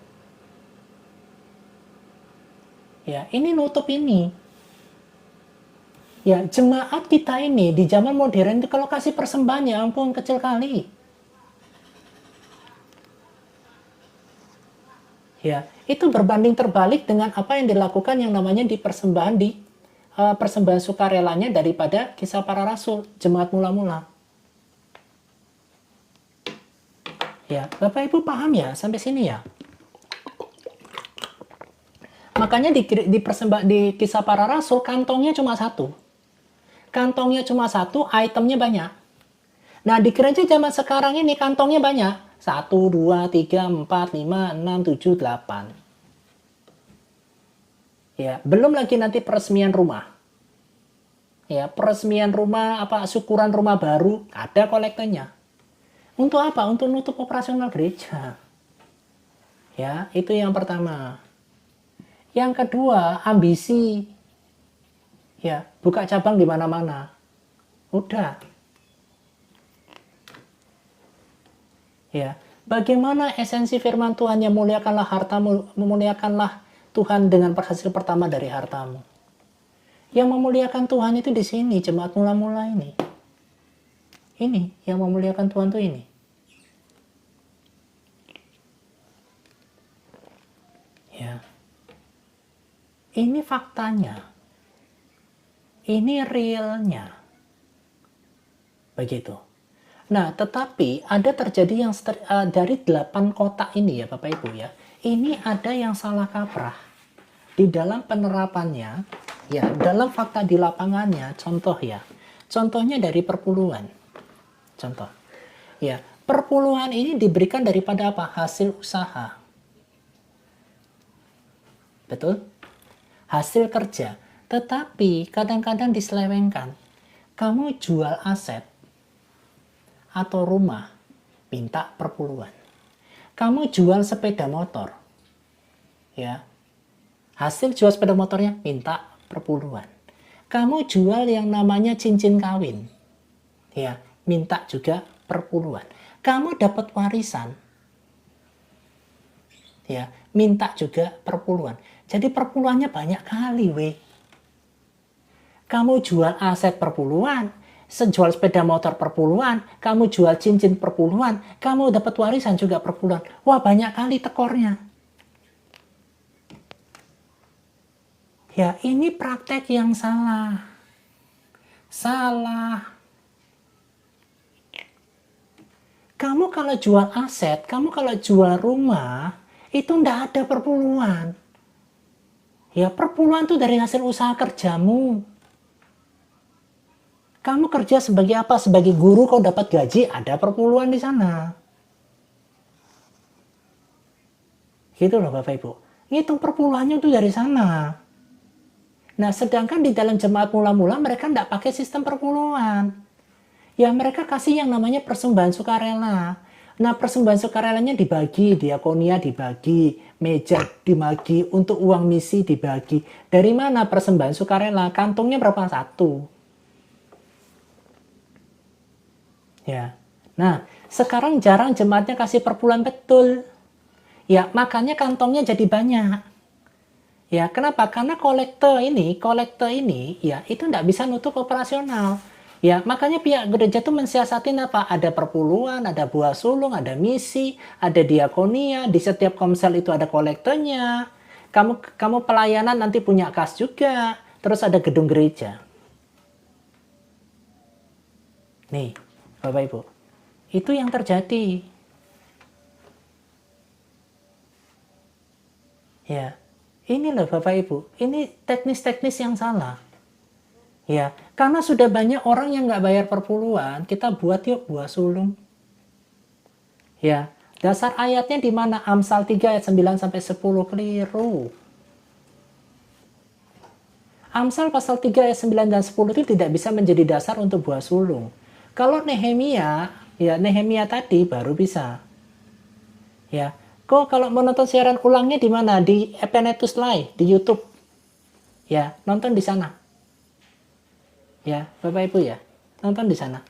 Ya, ini nutup ini. Ya, jemaat kita ini di zaman modern itu kalau kasih persembahan, ya ampun, kecil kali. Ya, itu berbanding terbalik dengan apa yang dilakukan yang namanya di persembahan persembahan sukarelanya daripada Kisah Para Rasul, jemaat mula-mula. Ya, Bapak Ibu paham ya sampai sini ya? Makanya di Kisah Para Rasul kantongnya cuma 1. Kantongnya cuma 1, itemnya banyak. Nah, di gereja zaman sekarang ini kantongnya banyak. 1, 2, 3, 4, 5, 6, 7, 8. Ya, belum lagi nanti peresmian rumah. Ya, peresmian rumah, syukuran rumah baru, ada kolektenya. Untuk apa? Untuk nutup operasional gereja. Ya, itu yang pertama. Yang kedua, ambisi. Ya, buka cabang di mana-mana. Udah. Ya, bagaimana esensi firman Tuhan yang muliakanlah hartamu, memuliakanlah Tuhan dengan hasil pertama dari hartamu. Yang memuliakan Tuhan itu di sini, jemaat mula-mula ini. Ini, yang memuliakan Tuhan tuh ini. Ya. Ini faktanya. Ini realnya. Begitu. Nah, tetapi ada terjadi yang dari 8 kotak ini ya Bapak Ibu ya. Ini ada yang salah kaprah. Di dalam penerapannya, ya, dalam fakta di lapangannya, contoh ya. Contohnya dari perpuluhan. Contoh. Ya, perpuluhan ini diberikan daripada apa? Hasil usaha. Betul? Hasil kerja. Tetapi kadang-kadang diselewengkan. Kamu jual aset atau rumah, minta perpuluhan. Kamu jual sepeda motor. Ya. Hasil jual sepeda motornya minta perpuluhan. Kamu jual yang namanya cincin kawin. Ya, minta juga perpuluhan. Kamu dapat warisan. Ya, minta juga perpuluhan. Jadi perpuluhannya banyak kali, weh. Kamu jual aset perpuluhan, jual sepeda motor perpuluhan, kamu jual cincin perpuluhan, kamu dapat warisan juga perpuluhan. Wah, banyak kali tekornya. Ya, ini praktek yang salah. Salah. Kamu kalau jual aset, kamu kalau jual rumah, itu ndak ada perpuluhan. Ya, perpuluhan itu dari hasil usaha kerjamu. Kamu kerja sebagai apa? Sebagai guru kau dapat gaji, ada perpuluhan di sana. Gitu loh Bapak Ibu. Ngitung perpuluhannya itu dari sana. Nah, sedangkan di dalam jemaat mula-mula mereka tidak pakai sistem perpuluhan. Ya, mereka kasih yang namanya persembahan sukarela. Nah, persembahan sukarelanya dibagi, diakonia dibagi, meja dibagi, untuk uang misi dibagi. Dari mana persembahan sukarela? Kantongnya berapa? 1. Ya. Nah, sekarang jarang jemaatnya kasih perpuluhan betul. Ya, makanya kantongnya jadi banyak. Ya, kenapa? Karena kolektor ini, ya itu tidak bisa nutup operasional. Ya, makanya pihak gereja itu mensiasatin apa? Ada perpuluhan, ada buah sulung, ada misi, ada diakonia, di setiap komsel itu ada kolektornya. Kamu pelayanan nanti punya kas juga, terus ada gedung gereja. Nih, Bapak Ibu, itu yang terjadi. Ya. Ini loh Bapak Ibu, ini teknis-teknis yang salah. Ya, karena sudah banyak orang yang nggak bayar perpuluhan, kita buat yuk buah sulung. Ya, dasar ayatnya di mana? Amsal 3 ayat 9 sampai 10 keliru. Amsal pasal 3 ayat 9 dan 10 itu tidak bisa menjadi dasar untuk buah sulung. Kalau Nehemia, ya Nehemia tadi baru bisa. Ya. Kok kalau mau nonton siaran ulangnya di mana? Di Epenetus Live, di YouTube. Ya, nonton di sana. Ya, Bapak Ibu ya, nonton di sana.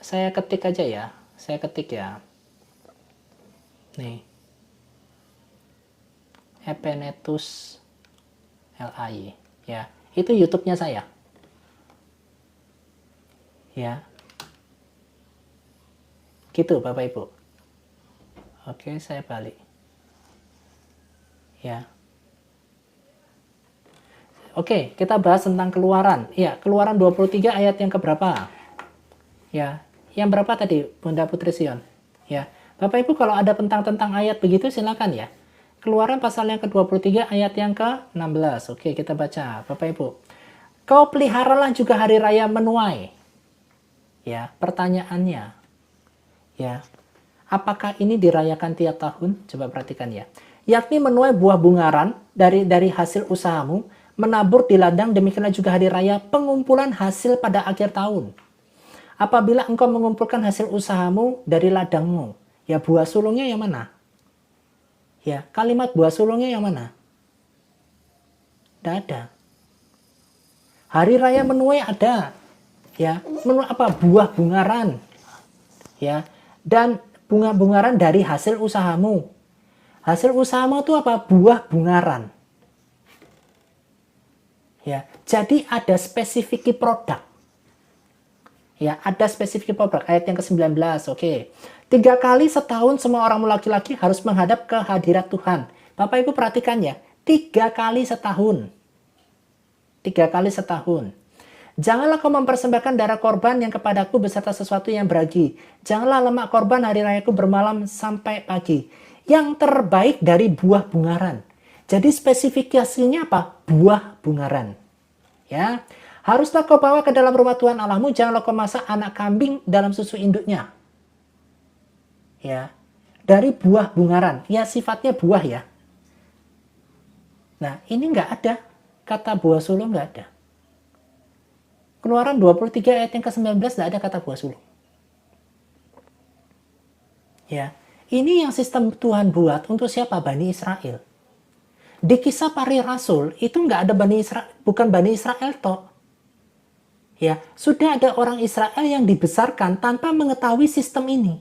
Saya ketik aja ya, saya ketik ya. Nih. Epenetus LAI. Ya, itu YouTube-nya saya. Ya. Gitu Bapak Ibu. Oke, saya balik. Ya. Oke, kita bahas tentang keluaran. Ya, keluaran 23 ayat yang keberapa? Ya, yang berapa tadi Bunda Putri Sion? Ya, Bapak Ibu kalau ada tentang ayat begitu silakan ya. Keluaran pasal yang ke-23 ayat yang ke-16. Oke, kita baca. Bapak Ibu. Kau peliharalah juga hari raya menuai. Ya, pertanyaannya. Ya. Apakah ini dirayakan tiap tahun? Coba perhatikan ya. Yakni menuai buah bungaran dari hasil usahamu, menabur di ladang, demikianlah juga hari raya pengumpulan hasil pada akhir tahun. Apabila engkau mengumpulkan hasil usahamu dari ladangmu, ya buah sulungnya yang mana? Ya, kalimat buah sulungnya yang mana? Tidak ada. Hari raya menuai ada. Ya, menuai apa? Buah bungaran. Ya, dan bunga-bungaran dari hasil usahamu. Hasil usahamu itu apa? Buah bungaran. Ya, jadi ada spesifik produk. Ya, ada spesifik produk. Ayat yang ke-19, oke. 3 kali setahun semua orang laki-laki harus menghadap ke hadirat Tuhan. Bapak Ibu perhatikan ya, 3 kali setahun. 3 kali setahun. Janganlah kau mempersembahkan darah korban yang kepadaku beserta sesuatu yang beragi. Janganlah lemak korban hari rayaku bermalam sampai pagi. Yang terbaik dari buah bungaran. Jadi spesifikasinya apa? Buah bungaran. Ya, haruslah kau bawa ke dalam rumah Tuhan Allahmu. Janganlah kau masak anak kambing dalam susu induknya. Ya, dari buah bungaran. Ya, sifatnya buah ya. Nah, ini nggak ada. Kata buah sulung nggak ada. Keluaran 23 ayat yang ke-19 nggak ada kata buah sulung. Ya, ini yang sistem Tuhan buat untuk siapa? Bani Israel. Di kisah para rasul itu nggak ada Bani Israel, bukan Bani Israel toh. Ya, sudah ada orang Israel yang dibesarkan tanpa mengetahui sistem ini.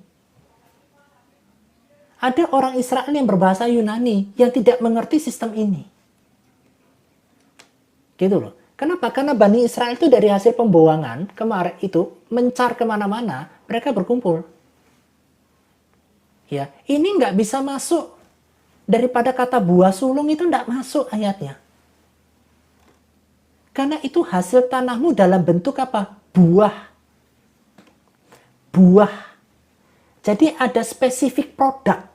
Ada orang Israel yang berbahasa Yunani yang tidak mengerti sistem ini. Gitu loh. Kenapa? Karena Bani Israel itu dari hasil pembuangan kemarin itu mencar kemana-mana, mereka berkumpul. Ya, ini nggak bisa masuk. Daripada kata buah sulung itu nggak masuk ayatnya. Karena itu hasil tanahmu dalam bentuk apa? Buah. Buah. Jadi ada spesifik produk.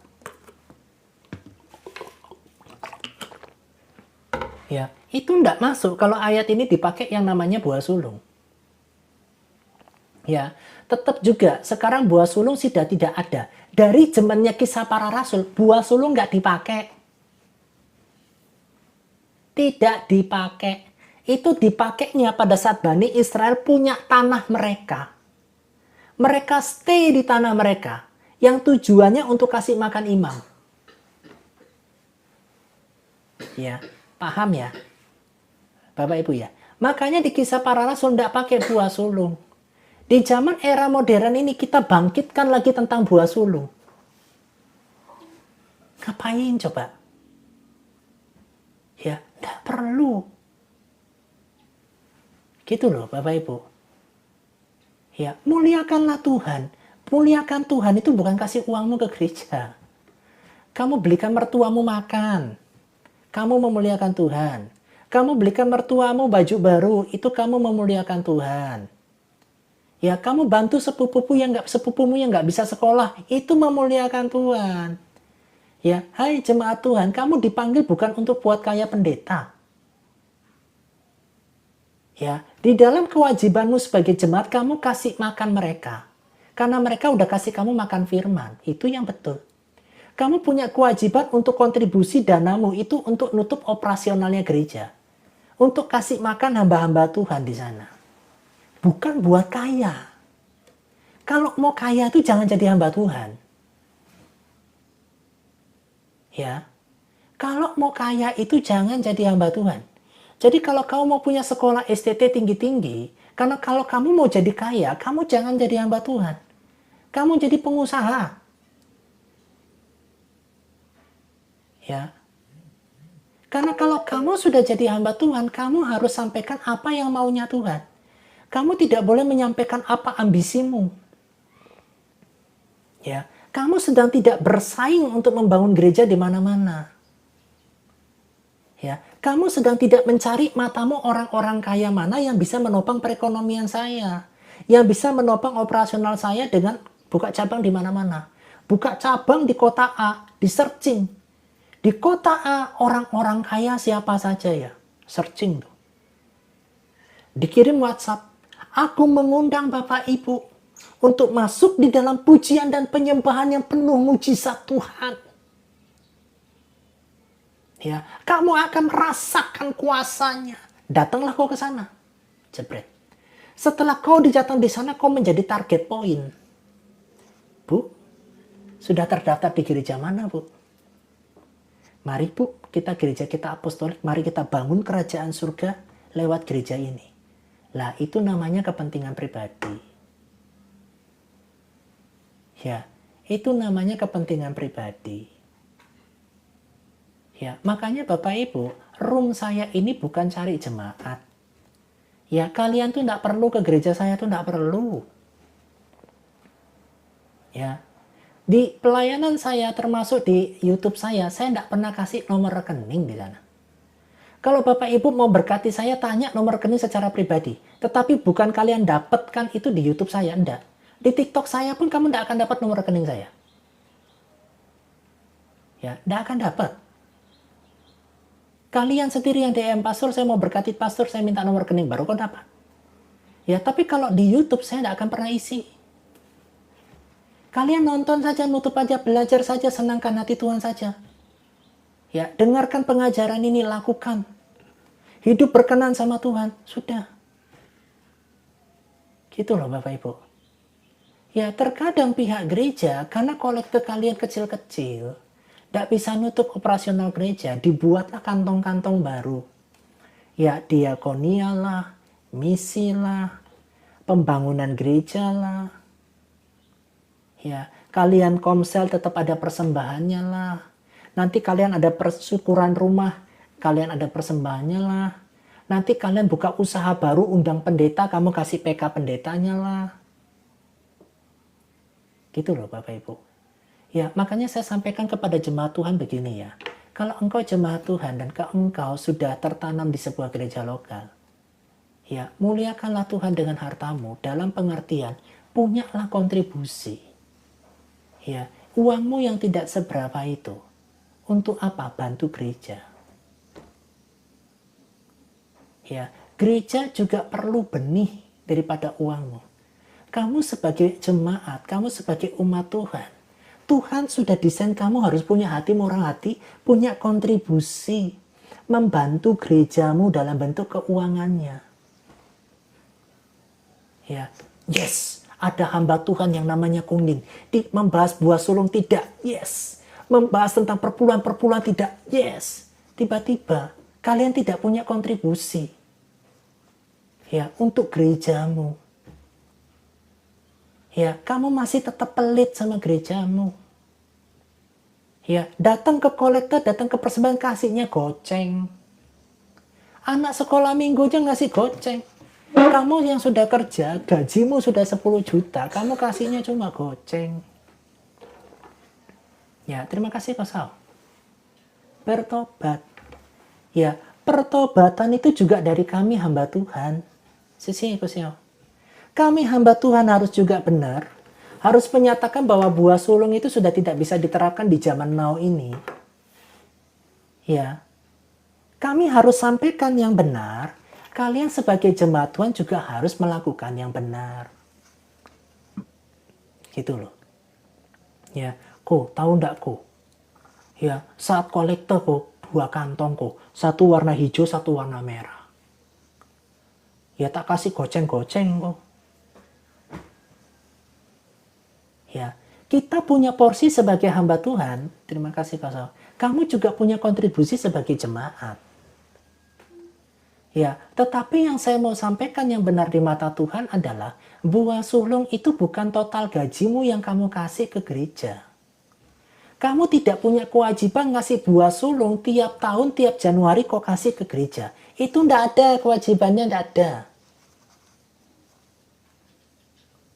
Ya, itu nggak masuk kalau ayat ini dipakai yang namanya buah sulung. Ya, tetap juga sekarang buah sulung sudah tidak ada. Dari zamannya kisah para rasul, buah sulung nggak dipakai. Tidak dipakai. Itu dipakainya pada saat Bani Israel punya tanah mereka. Mereka stay di tanah mereka. Yang tujuannya untuk kasih makan imam. Ya, paham ya? Bapak Ibu ya. Makanya di kisah para rasul tidak pakai buah sulung. Di zaman era modern ini kita bangkitkan lagi tentang buah sulung. Ngapain coba? Ya, tidak perlu. Gitu loh Bapak Ibu. Ya, muliakanlah Tuhan. Muliakan Tuhan itu bukan kasih uangmu ke gereja. Kamu belikan mertuamu makan. Kamu memuliakan Tuhan. Kamu belikan mertuamu baju baru. Itu kamu memuliakan Tuhan. Ya, kamu bantu sepupumu yang nggak bisa sekolah, itu memuliakan Tuhan. Ya, hai jemaat Tuhan, kamu dipanggil bukan untuk buat kaya pendeta. Ya, di dalam kewajibanmu sebagai jemaat, kamu kasih makan mereka. Karena mereka udah kasih kamu makan firman, itu yang betul. Kamu punya kewajiban untuk kontribusi danamu, itu untuk nutup operasionalnya gereja. Untuk kasih makan hamba-hamba Tuhan di sana. Bukan buat kaya. Kalau mau kaya itu jangan jadi hamba Tuhan. Ya. Kalau mau kaya itu jangan jadi hamba Tuhan. Jadi kalau kamu mau punya sekolah STT tinggi-tinggi, karena kalau kamu mau jadi kaya, kamu jangan jadi hamba Tuhan. Kamu jadi pengusaha. Ya. Karena kalau kamu sudah jadi hamba Tuhan, kamu harus sampaikan apa yang maunya Tuhan. Kamu tidak boleh menyampaikan apa ambisimu. Ya, kamu sedang tidak bersaing untuk membangun gereja di mana-mana. Ya, kamu sedang tidak mencari matamu orang-orang kaya mana yang bisa menopang perekonomian saya, yang bisa menopang operasional saya dengan buka cabang di mana-mana. Buka cabang di kota A, di searching. Di kota A orang-orang kaya siapa saja ya, searching tuh. Dikirim WhatsApp. Aku mengundang Bapak Ibu untuk masuk di dalam pujian dan penyembahan yang penuh mujizat Tuhan. Ya, kamu akan merasakan kuasanya. Datanglah kau ke sana. Jebret. Setelah kau dicatat di sana, kau menjadi target poin. Bu, sudah terdaftar di gereja mana, Bu? Mari, Bu, kita gereja kita apostolik, mari kita bangun kerajaan surga lewat gereja ini. Lah, itu namanya kepentingan pribadi. Ya, itu namanya kepentingan pribadi. Ya, makanya Bapak Ibu, room saya ini bukan cari jemaat. Ya, kalian tuh enggak perlu ke gereja saya tuh enggak perlu. Ya, di pelayanan saya termasuk di YouTube saya enggak pernah kasih nomor rekening di sana. Kalau Bapak Ibu mau berkati saya, tanya nomor rekening secara pribadi. Tetapi bukan kalian dapatkan itu di YouTube saya, enggak. Di TikTok saya pun kamu enggak akan dapat nomor rekening saya. Ya, enggak akan dapat. Kalian sendiri yang DM pastor, saya mau berkati pastor, saya minta nomor rekening, baru kau dapat. Ya, tapi kalau di YouTube saya enggak akan pernah isi. Kalian nonton saja, nutup aja, belajar saja, senangkan hati Tuhan saja. Ya, dengarkan pengajaran ini, lakukan. Hidup berkenan sama Tuhan, sudah. Gitu loh Bapak Ibu. Ya, terkadang pihak gereja, karena kolekte kalian kecil-kecil, tidak bisa nutup operasional gereja, dibuatlah kantong-kantong baru. Ya, diakonia lah, misi lah, pembangunan gereja lah. Ya, kalian komsel tetap ada persembahannya lah. Nanti kalian ada persyukuran rumah, kalian ada persembahannya lah. Nanti kalian buka usaha baru, undang pendeta, kamu kasih PK pendetanya lah. Gitu loh Bapak Ibu. Ya, makanya saya sampaikan kepada jemaat Tuhan begini ya. Kalau engkau jemaat Tuhan dan engkau sudah tertanam di sebuah gereja lokal, ya, muliakanlah Tuhan dengan hartamu dalam pengertian punyalah kontribusi. Ya, uangmu yang tidak seberapa itu untuk apa? Bantu gereja. Ya, gereja juga perlu benih daripada uangmu. Kamu sebagai jemaat, kamu sebagai umat Tuhan, Tuhan sudah desain kamu harus punya hati murah hati, punya kontribusi, membantu gerejamu dalam bentuk keuangannya. Ya, yes, ada hamba Tuhan yang namanya Kungning, membahas buah sulung tidak, yes. Membahas tentang perpuluhan-perpuluhan tidak, yes. Tiba-tiba kalian tidak punya kontribusi. Ya, untuk gerejamu. Ya, kamu masih tetap pelit sama gerejamu. Ya, datang ke kolektor, datang ke persembahan, kasihnya goceng. Anak sekolah minggunya ngasih goceng. Kamu yang sudah kerja, gajimu sudah 10 juta, kamu kasihnya cuma goceng. Ya, terima kasih Kosau. Bertobat. Ya, pertobatan itu juga dari kami hamba Tuhan. Sisi Kosau. Kami hamba Tuhan harus juga benar, harus menyatakan bahwa buah sulung itu sudah tidak bisa diterapkan di zaman now ini. Ya, kami harus sampaikan yang benar, kalian sebagai jemaat Tuhan juga harus melakukan yang benar. Gitu loh. Ya, tahu enggak Ya, saat kolektor 2 kantong satu warna hijau, satu warna merah. Ya, tak kasih goceng-goceng Ya, kita punya porsi sebagai hamba Tuhan. Terima kasih Pak Saul. Kamu juga punya kontribusi sebagai jemaat. Ya, tetapi yang saya mau sampaikan yang benar di mata Tuhan adalah buah sulung itu bukan total gajimu yang kamu kasih ke gereja. Kamu tidak punya kewajiban ngasih buah sulung tiap tahun, tiap Januari kau kasih ke gereja. Itu enggak ada, kewajibannya enggak ada.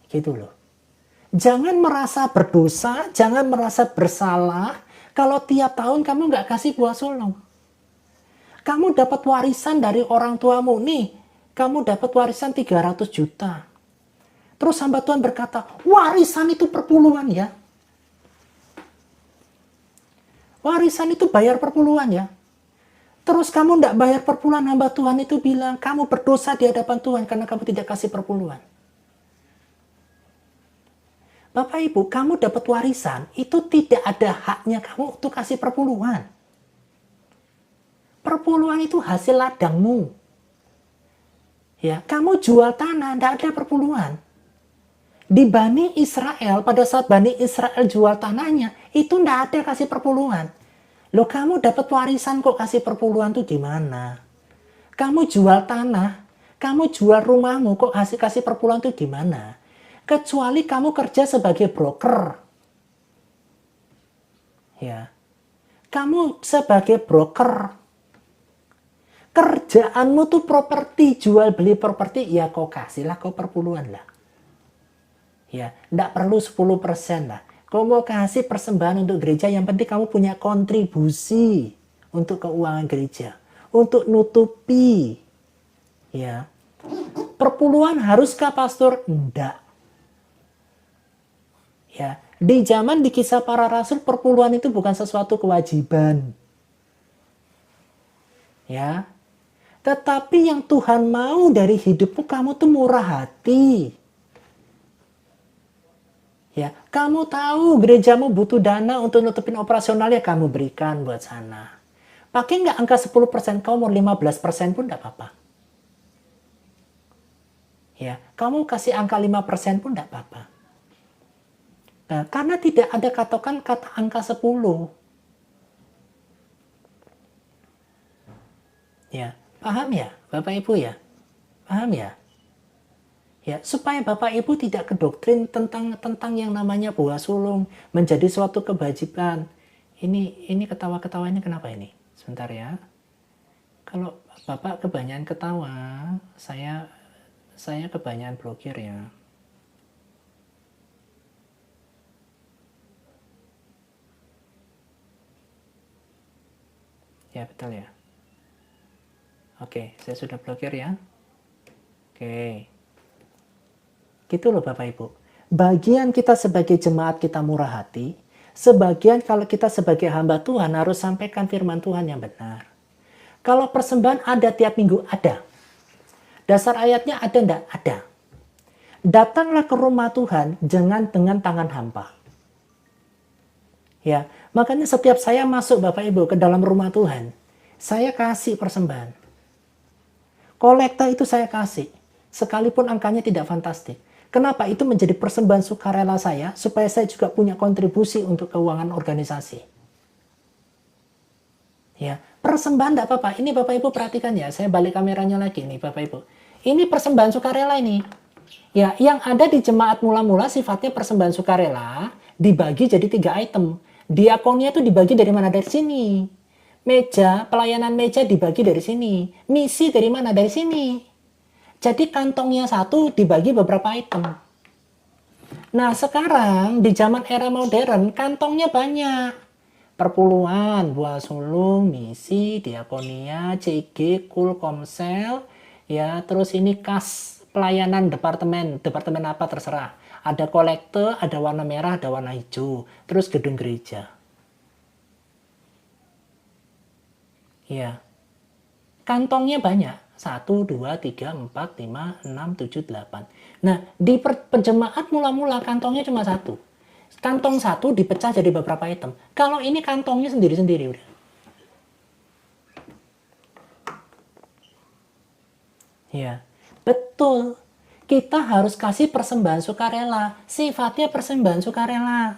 Gitu loh. Jangan merasa berdosa, jangan merasa bersalah kalau tiap tahun kamu nggak kasih buah sulung. Kamu dapat warisan dari orang tuamu nih, kamu dapat warisan 300 juta. Terus hamba Tuhan berkata, warisan itu perpuluhan ya. Warisan itu bayar perpuluhan ya. Terus kamu nggak bayar perpuluhan, hamba Tuhan itu bilang, kamu berdosa di hadapan Tuhan karena kamu tidak kasih perpuluhan. Bapak Ibu, kamu dapat warisan, itu tidak ada haknya kamu untuk kasih perpuluhan. Perpuluhan itu hasil ladangmu. Ya, kamu jual tanah, tidak ada perpuluhan. Di Bani Israel, pada saat Bani Israel jual tanahnya, itu tidak ada kasih perpuluhan. Loh, kamu dapat warisan kok kasih perpuluhan tuh gimana? Kamu jual tanah, kamu jual rumahmu kok kasih perpuluhan tuh gimana? Kecuali kamu kerja sebagai broker. Ya. Kamu sebagai broker. Kerjaanmu tuh properti, jual beli properti, ya kau kasihlah kau perpuluhan lah. Ya, enggak perlu 10% lah. Kau mau kasih persembahan untuk gereja, yang penting kamu punya kontribusi untuk keuangan gereja, untuk nutupi. Ya. Perpuluhan haruskah pastor? Enggak. Ya, di zaman di Kisah Para Rasul, perpuluhan itu bukan sesuatu kewajiban. Ya. Tetapi yang Tuhan mau dari hidupmu, kamu tuh murah hati. Ya, kamu tahu gerejamu butuh dana untuk nutupin operasional, ya kamu berikan buat sana. Pakai nggak angka 10%, kamu mau 15% pun nggak apa-apa. Ya, kamu kasih angka 5% pun nggak apa-apa. Nah, karena tidak ada katakan kata angka 10. Ya, paham ya Bapak Ibu ya? Paham ya? Ya, supaya Bapak Ibu tidak kedoktrin tentang yang namanya buah sulung menjadi suatu kewajiban. Ini ketawa-ketawanya kenapa ini? Sebentar ya. Kalau Bapak kebanyakan ketawa, saya kebanyakan blokir ya. Ya, betul ya. Oke, saya sudah blokir ya. Oke. Gitu loh Bapak Ibu. Bagian kita sebagai jemaat kita murah hati, sebagian kalau kita sebagai hamba Tuhan harus sampaikan firman Tuhan yang benar. Kalau persembahan ada tiap minggu, ada. Dasar ayatnya ada enggak? Ada. Datanglah ke rumah Tuhan jangan dengan tangan hampa. Ya, makanya setiap saya masuk Bapak Ibu ke dalam rumah Tuhan, saya kasih persembahan. Kolekta itu saya kasih, sekalipun angkanya tidak fantastik. Kenapa? Itu menjadi persembahan sukarela saya, supaya saya juga punya kontribusi untuk keuangan organisasi. Ya, persembahan tidak apa-apa. Ini Bapak Ibu perhatikan ya, saya balik kameranya lagi nih Bapak Ibu. Ini persembahan sukarela ini. Ya, yang ada di jemaat mula-mula sifatnya persembahan sukarela dibagi jadi 3 item. Diakonnya itu dibagi dari mana? Dari sini. Meja, pelayanan meja dibagi dari sini. Misi dari mana? Dari sini. Jadi kantongnya satu dibagi beberapa item. Nah sekarang di zaman era modern kantongnya banyak. Perpuluhan, buah sulung, misi, diakonia, CG, kul, komsel. Ya, terus ini kas pelayanan departemen apa terserah. Ada kolektor, ada warna merah, ada warna hijau. Terus gedung gereja. Ya. Kantongnya banyak. 1, 2, 3, 4, 5, 6, 7, 8. Nah, di penjemaat mula-mula kantongnya cuma 1. Kantong 1 dipecah jadi beberapa item. Kalau ini kantongnya sendiri-sendiri udah. Ya, betul. Kita harus kasih persembahan sukarela. Sifatnya persembahan sukarela.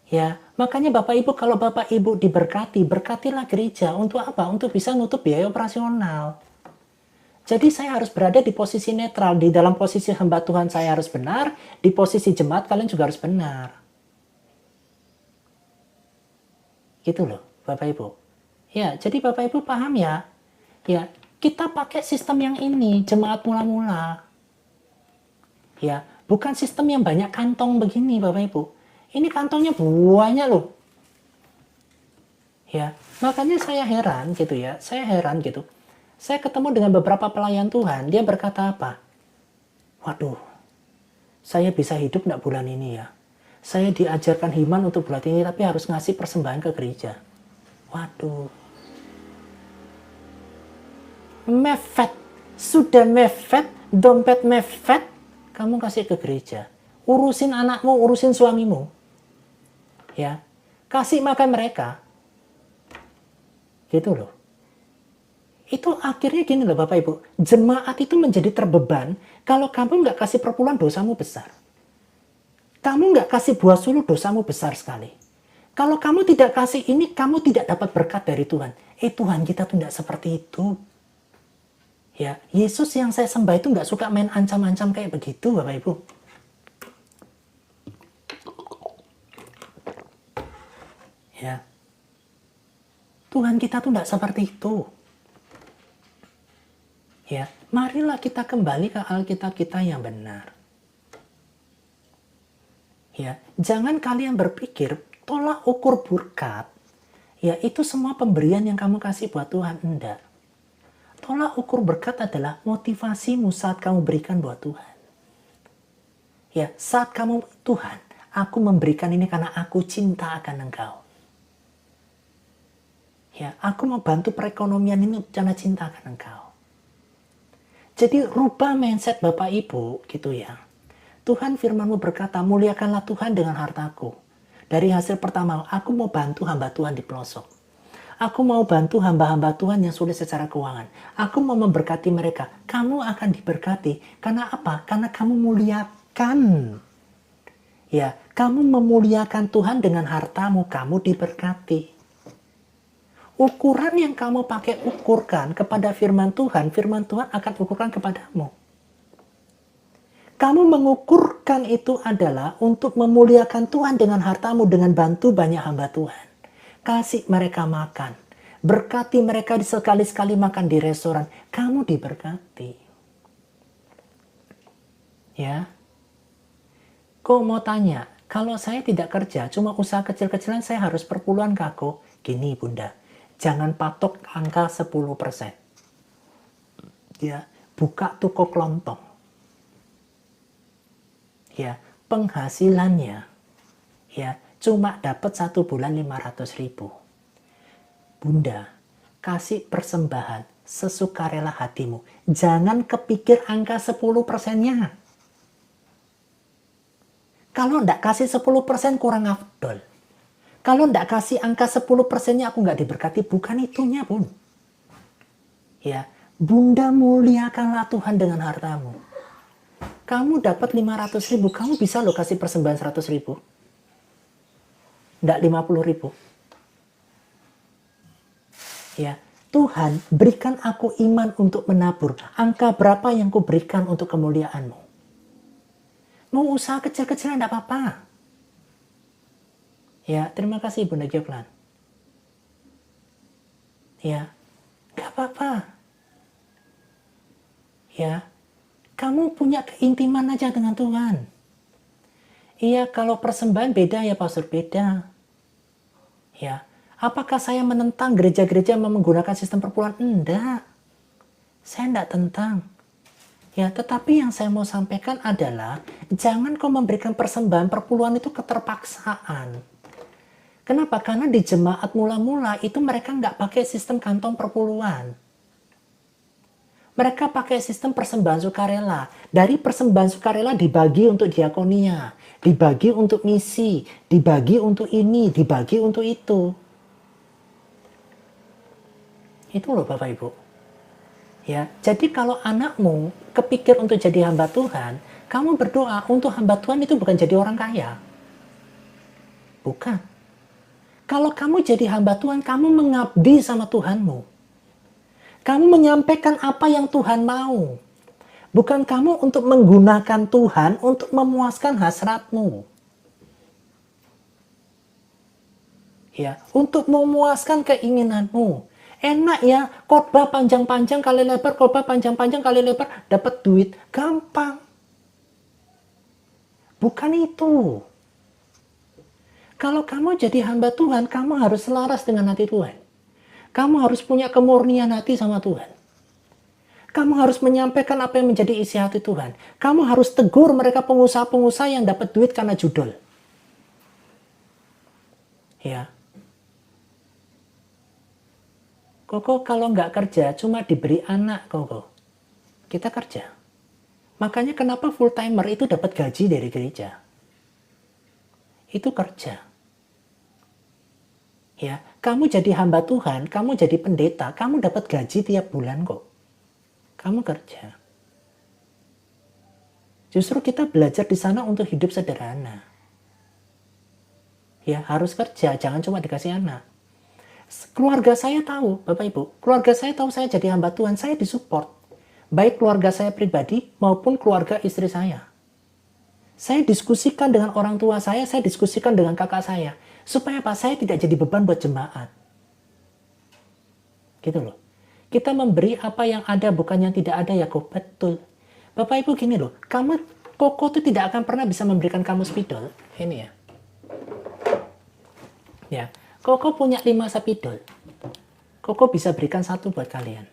Ya, makanya Bapak Ibu, kalau Bapak Ibu diberkati, berkatilah gereja. Untuk apa? Untuk bisa nutup biaya operasional. Jadi saya harus berada di posisi netral. Di dalam posisi hamba Tuhan saya harus benar. Di posisi jemaat kalian juga harus benar. Gitu loh Bapak Ibu. Ya, jadi Bapak Ibu paham ya? Ya, kita pakai sistem yang ini, jemaat mula-mula. Ya, bukan sistem yang banyak kantong begini Bapak Ibu. Ini kantongnya banyak loh. Ya, makanya saya heran gitu ya. Saya heran gitu. Saya ketemu dengan beberapa pelayan Tuhan, dia berkata apa? Waduh, saya bisa hidup enggak bulan ini ya? Saya diajarkan iman untuk bulan ini, tapi harus ngasih persembahan ke gereja. Waduh. Mepet. Sudah mepet, dompet mepet, kamu kasih ke gereja. Urusin anakmu, urusin suamimu. Ya, kasih makan mereka. Gitu loh. Itu akhirnya gini loh Bapak Ibu, jemaat itu menjadi terbeban kalau kamu nggak kasih perpuluhan dosamu besar. Kamu nggak kasih buah sulur dosamu besar sekali. Kalau kamu tidak kasih ini, kamu tidak dapat berkat dari Tuhan. Tuhan kita tuh nggak seperti itu. Ya, Yesus yang saya sembah itu nggak suka main ancam-ancam kayak begitu Bapak Ibu. Ya, Tuhan kita tuh nggak seperti itu. Ya, marilah kita kembali ke Alkitab kita yang benar. Ya, jangan kalian berpikir tolak ukur berkat. Ya, itu semua pemberian yang kamu kasih buat Tuhan, enggak. Tolak ukur berkat adalah motivasimu saat kamu berikan buat Tuhan. Ya, saat kamu, Tuhan, aku memberikan ini karena aku cinta akan Engkau. Ya, aku mau bantu perekonomian ini karena cinta akan Engkau. Jadi rubah mindset Bapak Ibu gitu ya. Tuhan firman-Mu berkata, muliakanlah Tuhan dengan hartaku. Dari hasil pertama, aku mau bantu hamba Tuhan di pelosok. Aku mau bantu hamba-hamba Tuhan yang sulit secara keuangan. Aku mau memberkati mereka. Kamu akan diberkati. Karena apa? Karena kamu muliakan. Ya, kamu memuliakan Tuhan dengan hartamu, kamu diberkati. Ukuran yang kamu pakai ukurkan kepada firman Tuhan akan ukurkan kepadamu. Kamu mengukurkan itu adalah untuk memuliakan Tuhan dengan hartamu, dengan bantu banyak hamba Tuhan. Kasih mereka makan. Berkati mereka sekali-sekali makan di restoran. Kamu diberkati. Ya. Kok mau tanya, kalau saya tidak kerja, cuma usaha kecil-kecilan, saya harus perpuluhan kako. Gini Bunda, jangan patok angka 10%. Ya, buka toko kelontong. Ya, penghasilannya ya cuma dapat 1 bulan 500.000. Bunda, kasih persembahan sesukarela hatimu. Jangan kepikir angka 10%-nya. Kalau enggak kasih 10% kurang afdol. Kalau enggak kasih angka 10%-nya aku enggak diberkati. Bukan itunya Bun. Ya, Bunda muliakanlah Tuhan dengan hartamu. Kamu dapat 500.000, kamu bisa loh kasih persembahan 100.000. Enggak 50.000. Ya, Tuhan berikan aku iman untuk menabur. Angka berapa yang ku berikan untuk kemuliaan-Mu? Mau usaha kecil-kecilan enggak apa-apa. Ya, terima kasih Bunda Joplan. Ya, enggak apa-apa. Ya, kamu punya keintiman aja dengan Tuhan. Iya, kalau persembahan beda ya Pastor, beda. Ya, apakah saya menentang gereja-gereja menggunakan sistem perpuluhan? Enggak. Saya enggak tentang. Ya, tetapi yang saya mau sampaikan adalah jangan kau memberikan persembahan perpuluhan itu keterpaksaan. Kenapa? Karena di jemaat mula-mula itu mereka nggak pakai sistem kantong perpuluhan. Mereka pakai sistem persembahan sukarela. Dari persembahan sukarela dibagi untuk diakonia, dibagi untuk misi, dibagi untuk ini, dibagi untuk itu. Itu loh Bapak Ibu. Ya, jadi kalau anakmu kepikir untuk jadi hamba Tuhan, kamu berdoa untuk hamba Tuhan itu bukan jadi orang kaya. Bukan. Kalau kamu jadi hamba Tuhan, kamu mengabdi sama Tuhanmu. Kamu menyampaikan apa yang Tuhan mau. Bukan kamu untuk menggunakan Tuhan untuk memuaskan hasratmu. Ya, untuk memuaskan keinginanmu. Enak ya, khotbah panjang-panjang kali lebar, khotbah panjang-panjang kali lebar, dapat duit. Gampang. Bukan itu. Kalau kamu jadi hamba Tuhan, kamu harus selaras dengan hati Tuhan. Kamu harus punya kemurnian hati sama Tuhan. Kamu harus menyampaikan apa yang menjadi isi hati Tuhan. Kamu harus tegur mereka pengusaha-pengusaha yang dapat duit karena judul. Ya. Koko kalau nggak kerja, cuma diberi anak, Koko. Kita kerja. Makanya kenapa full timer itu dapat gaji dari gereja. Itu kerja. Ya, Kamu jadi hamba Tuhan, kamu jadi pendeta, kamu dapat gaji tiap bulan kok. Kamu kerja. Justru kita belajar di sana untuk hidup sederhana. Ya, harus kerja, jangan cuma dikasih anak. Keluarga saya tahu, Bapak Ibu, keluarga saya tahu saya jadi hamba Tuhan, saya disupport. Baik keluarga saya pribadi maupun keluarga istri saya. Saya diskusikan dengan orang tua saya diskusikan dengan kakak saya. Supaya apa? Saya tidak jadi beban buat jemaat. Gitu loh. Kita memberi apa yang ada, bukan yang tidak ada, ya kok. Betul. Bapak Ibu gini loh, Koko tuh tidak akan pernah bisa memberikan kamu spidol. Ini ya. Ya, Koko punya 5 spidol. Koko bisa berikan 1 buat kalian.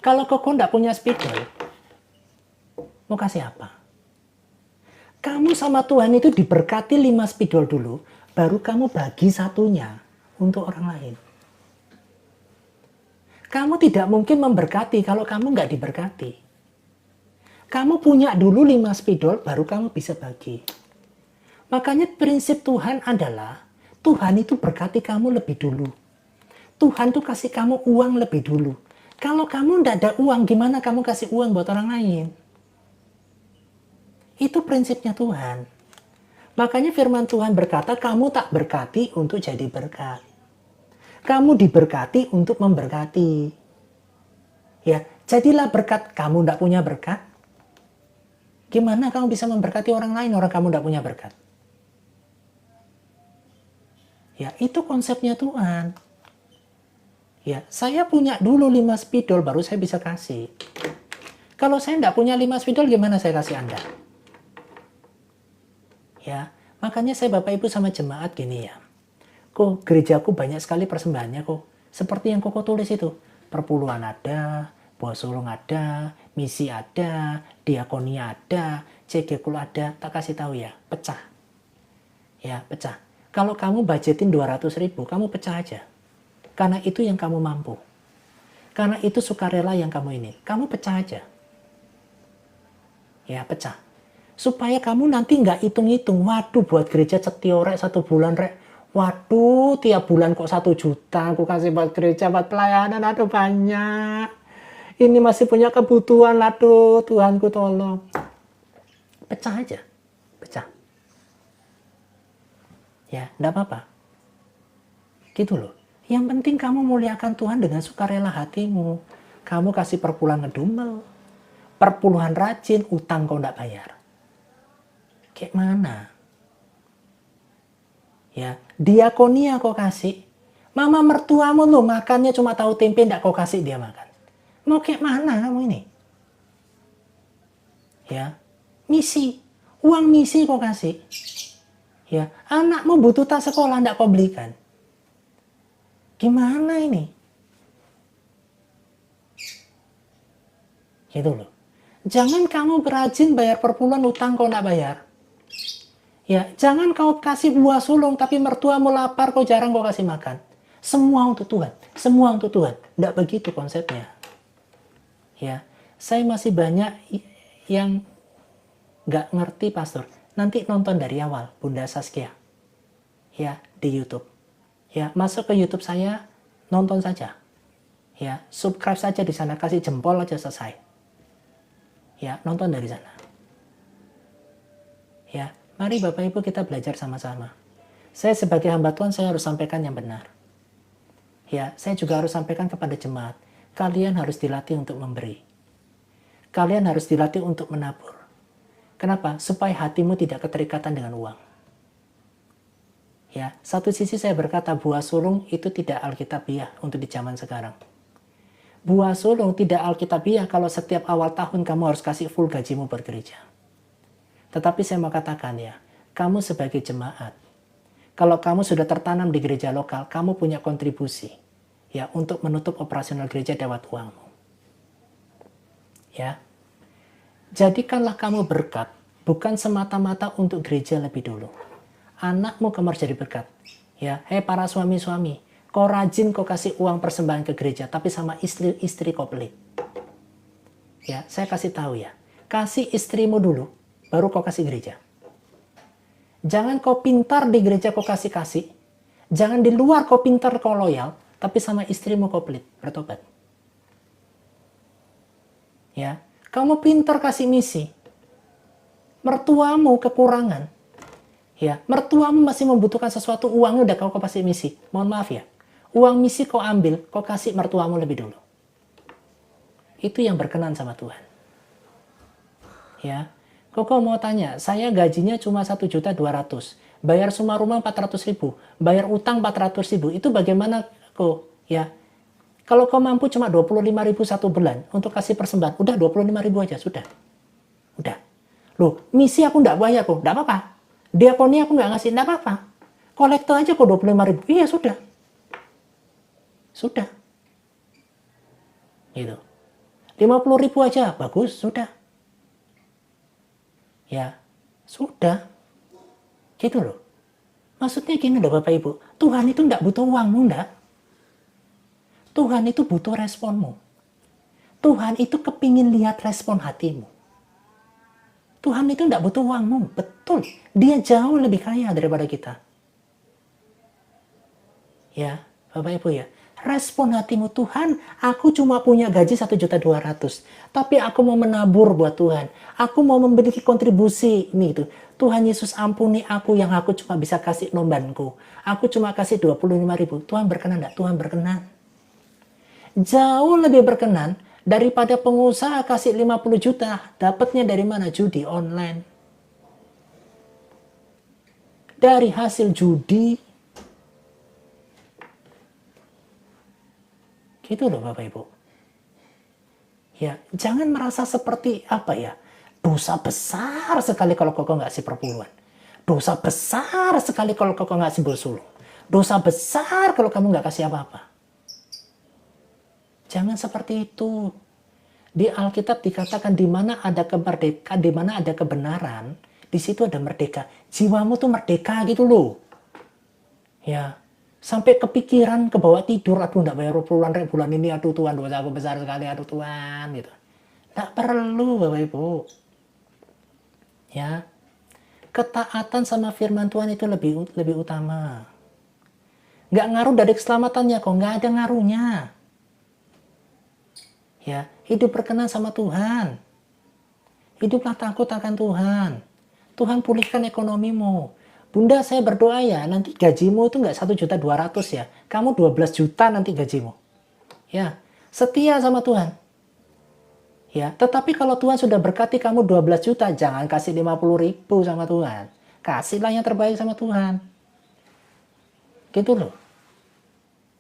Kalau Koko tidak punya spidol, mau kasih apa? Kamu sama Tuhan itu diberkati 5 spidol dulu, baru kamu bagi 1-nya untuk orang lain. Kamu tidak mungkin memberkati kalau kamu nggak diberkati. Kamu punya dulu 5 spidol, baru kamu bisa bagi. Makanya prinsip Tuhan adalah, Tuhan itu berkati kamu lebih dulu. Tuhan tuh kasih kamu uang lebih dulu. Kalau kamu nggak ada uang, gimana kamu kasih uang buat orang lain? Itu prinsipnya Tuhan. Makanya firman Tuhan berkata, kamu tak berkati untuk jadi berkat. Kamu diberkati untuk memberkati. Ya, jadilah berkat. Kamu nggak punya berkat, gimana kamu bisa memberkati orang lain, orang kamu tidak punya berkat? Ya, itu konsepnya Tuhan. Ya, saya punya dulu 5 spidol, baru saya bisa kasih. Kalau saya tidak punya 5 spidol, gimana saya kasih Anda? Ya, makanya saya Bapak Ibu sama jemaat gini ya. Kok gerejaku banyak sekali persembahannya kok. Seperti yang Koko tulis itu. Perpuluhan ada, buah sulung ada, misi ada, diakonia ada, cegekul ada, tak kasih tahu ya, pecah. Ya, pecah. Kalau kamu budgetin 200.000, kamu pecah aja. Karena itu yang kamu mampu. Karena itu sukarela yang kamu ini. Kamu pecah aja. Ya, pecah. Supaya kamu nanti nggak hitung-hitung, waduh buat gereja cetiorek 1 bulan rek. Waduh, tiap bulan kok 1 juta aku kasih buat gereja, buat pelayanan, aduh banyak. Ini masih punya kebutuhan, aduh Tuhanku tolong. Pecah aja, pecah. Ya, enggak apa-apa. Gitu loh. Yang penting kamu muliakan Tuhan dengan sukarela hatimu. Kamu kasih perpuluhan ngedumel, perpuluhan rajin, utang kau enggak bayar. Kayak mana? Ya, diakonia kau kasih. Mama mertuamu loh makannya cuma tahu tempe, enggak kau kasih dia makan. Mau kayak mana kamu ini? Ya, misi. Uang misi kau kasih. Ya, anakmu butuh tas sekolah, enggak kau belikan. Gimana ini? Gitu loh. Jangan kamu berajin bayar perpuluhan, utang kau enggak bayar. Ya, jangan kau kasih buah sulung tapi mertuamu lapar, kau jarang kau kasih makan. Semua untuk Tuhan. Semua untuk Tuhan. Enggak begitu konsepnya. Ya, saya masih banyak yang nggak ngerti pastor. Nanti nonton dari awal Bunda Saskia. Ya, di YouTube. Ya, masuk ke YouTube saya, nonton saja. Ya, subscribe saja di sana, kasih jempol aja selesai. Ya, nonton dari sana. Ya, mari Bapak Ibu kita belajar sama-sama. Saya sebagai hamba Tuhan, saya harus sampaikan yang benar. Ya, saya juga harus sampaikan kepada jemaat. Kalian harus dilatih untuk memberi. Kalian harus dilatih untuk menabur. Kenapa? Supaya hatimu tidak keterikatan dengan uang. Ya, satu sisi saya berkata buah sulung itu tidak alkitabiah untuk di zaman sekarang. Buah sulung tidak alkitabiah kalau setiap awal tahun kamu harus kasih full gajimu buat gereja. Tetapi saya mau katakan ya, kamu sebagai jemaat, kalau kamu sudah tertanam di gereja lokal, kamu punya kontribusi ya untuk menutup operasional gereja lewat uangmu. Ya. Jadikanlah kamu berkat, bukan semata-mata untuk gereja lebih dulu. Anakmu kamu harus jadi berkat. Ya, hei para suami-suami, kau rajin kau kasih uang persembahan ke gereja, tapi sama istri kau pelit. Ya, saya kasih tahu ya, kasih istrimu dulu, baru kau kasih gereja. Jangan kau pintar di gereja kau kasih-kasih, Jangan di luar kau pintar, kau loyal, tapi sama istrimu kau pelit, bertobat. Ya, kamu pintar kasih misi, mertuamu kekurangan, ya, mertuamu masih membutuhkan sesuatu, uangnya udah kau kasih misi, mohon maaf ya, uang misi kau ambil, kau kasih mertuamu lebih dulu. Itu yang berkenan sama Tuhan. Ya, kau mau tanya, saya gajinya cuma 1.200.000, bayar semua rumah 400.000, bayar utang 400.000, itu bagaimana kok? Ya, kalau kau mampu cuma 25.000 satu bulan untuk kasih persembahan, udah 25.000 aja, sudah. Udah. Loh, misi aku nggak bayar kok, nggak apa-apa. Diakoni aku nggak ngasih, nggak apa-apa. Kolektor aja kok 25.000, iya sudah. Sudah. Gitu. 50.000 aja, bagus, sudah. Ya, sudah. Gitu loh. Maksudnya gini loh Bapak Ibu, Tuhan itu nggak butuh uangmu, nggak. Tuhan itu butuh responmu. Tuhan itu kepingin lihat respon hatimu. Tuhan itu tidak butuh uangmu, betul. Dia jauh lebih kaya daripada kita. Ya, Bapak Ibu ya. Respon hatimu, Tuhan, aku cuma punya gaji 1.200.000. Tapi aku mau menabur buat Tuhan. Aku mau memiliki kontribusi ini itu. Tuhan Yesus ampuni aku yang aku cuma bisa kasih nombanku. Aku cuma kasih 25.000. Tuhan berkenan enggak? Tuhan berkenan. Jauh lebih berkenan daripada pengusaha kasih 50 juta. Dapatnya dari mana? Judi online. Dari hasil judi. Gitu loh Bapak Ibu. Ya, jangan merasa seperti apa ya. Dosa besar sekali kalau kau nggak sih perpuluhan. Dosa besar sekali kalau kau nggak sih bersulung. Dosa besar kalau kamu nggak kasih apa-apa. Jangan seperti itu. Di Alkitab dikatakan di mana ada kemerdekaan, di mana ada kebenaran, di situ ada merdeka. Jiwamu tuh merdeka gitu loh. Ya, sampai kepikiran, kebawa tidur, aduh enggak bayar bulan ini, aduh Tuhan dosa aku besar sekali, aduh Tuhan gitu. Enggak perlu Bapak Ibu. Ya. Ketaatan sama firman Tuhan itu lebih utama. Enggak ngaruh dari keselamatannya kok, enggak ada ngaruhnya. Ya, hidup berkenan sama Tuhan. Hiduplah takut akan Tuhan. Tuhan pulihkan ekonomimu. Bunda, saya berdoa ya, nanti gajimu itu nggak 1.200.000 ya. Kamu 12 juta nanti gajimu. Ya, setia sama Tuhan. Ya, tetapi kalau Tuhan sudah berkati kamu 12 juta, jangan kasih 50.000 sama Tuhan. Kasihlah yang terbaik sama Tuhan. Gitu loh.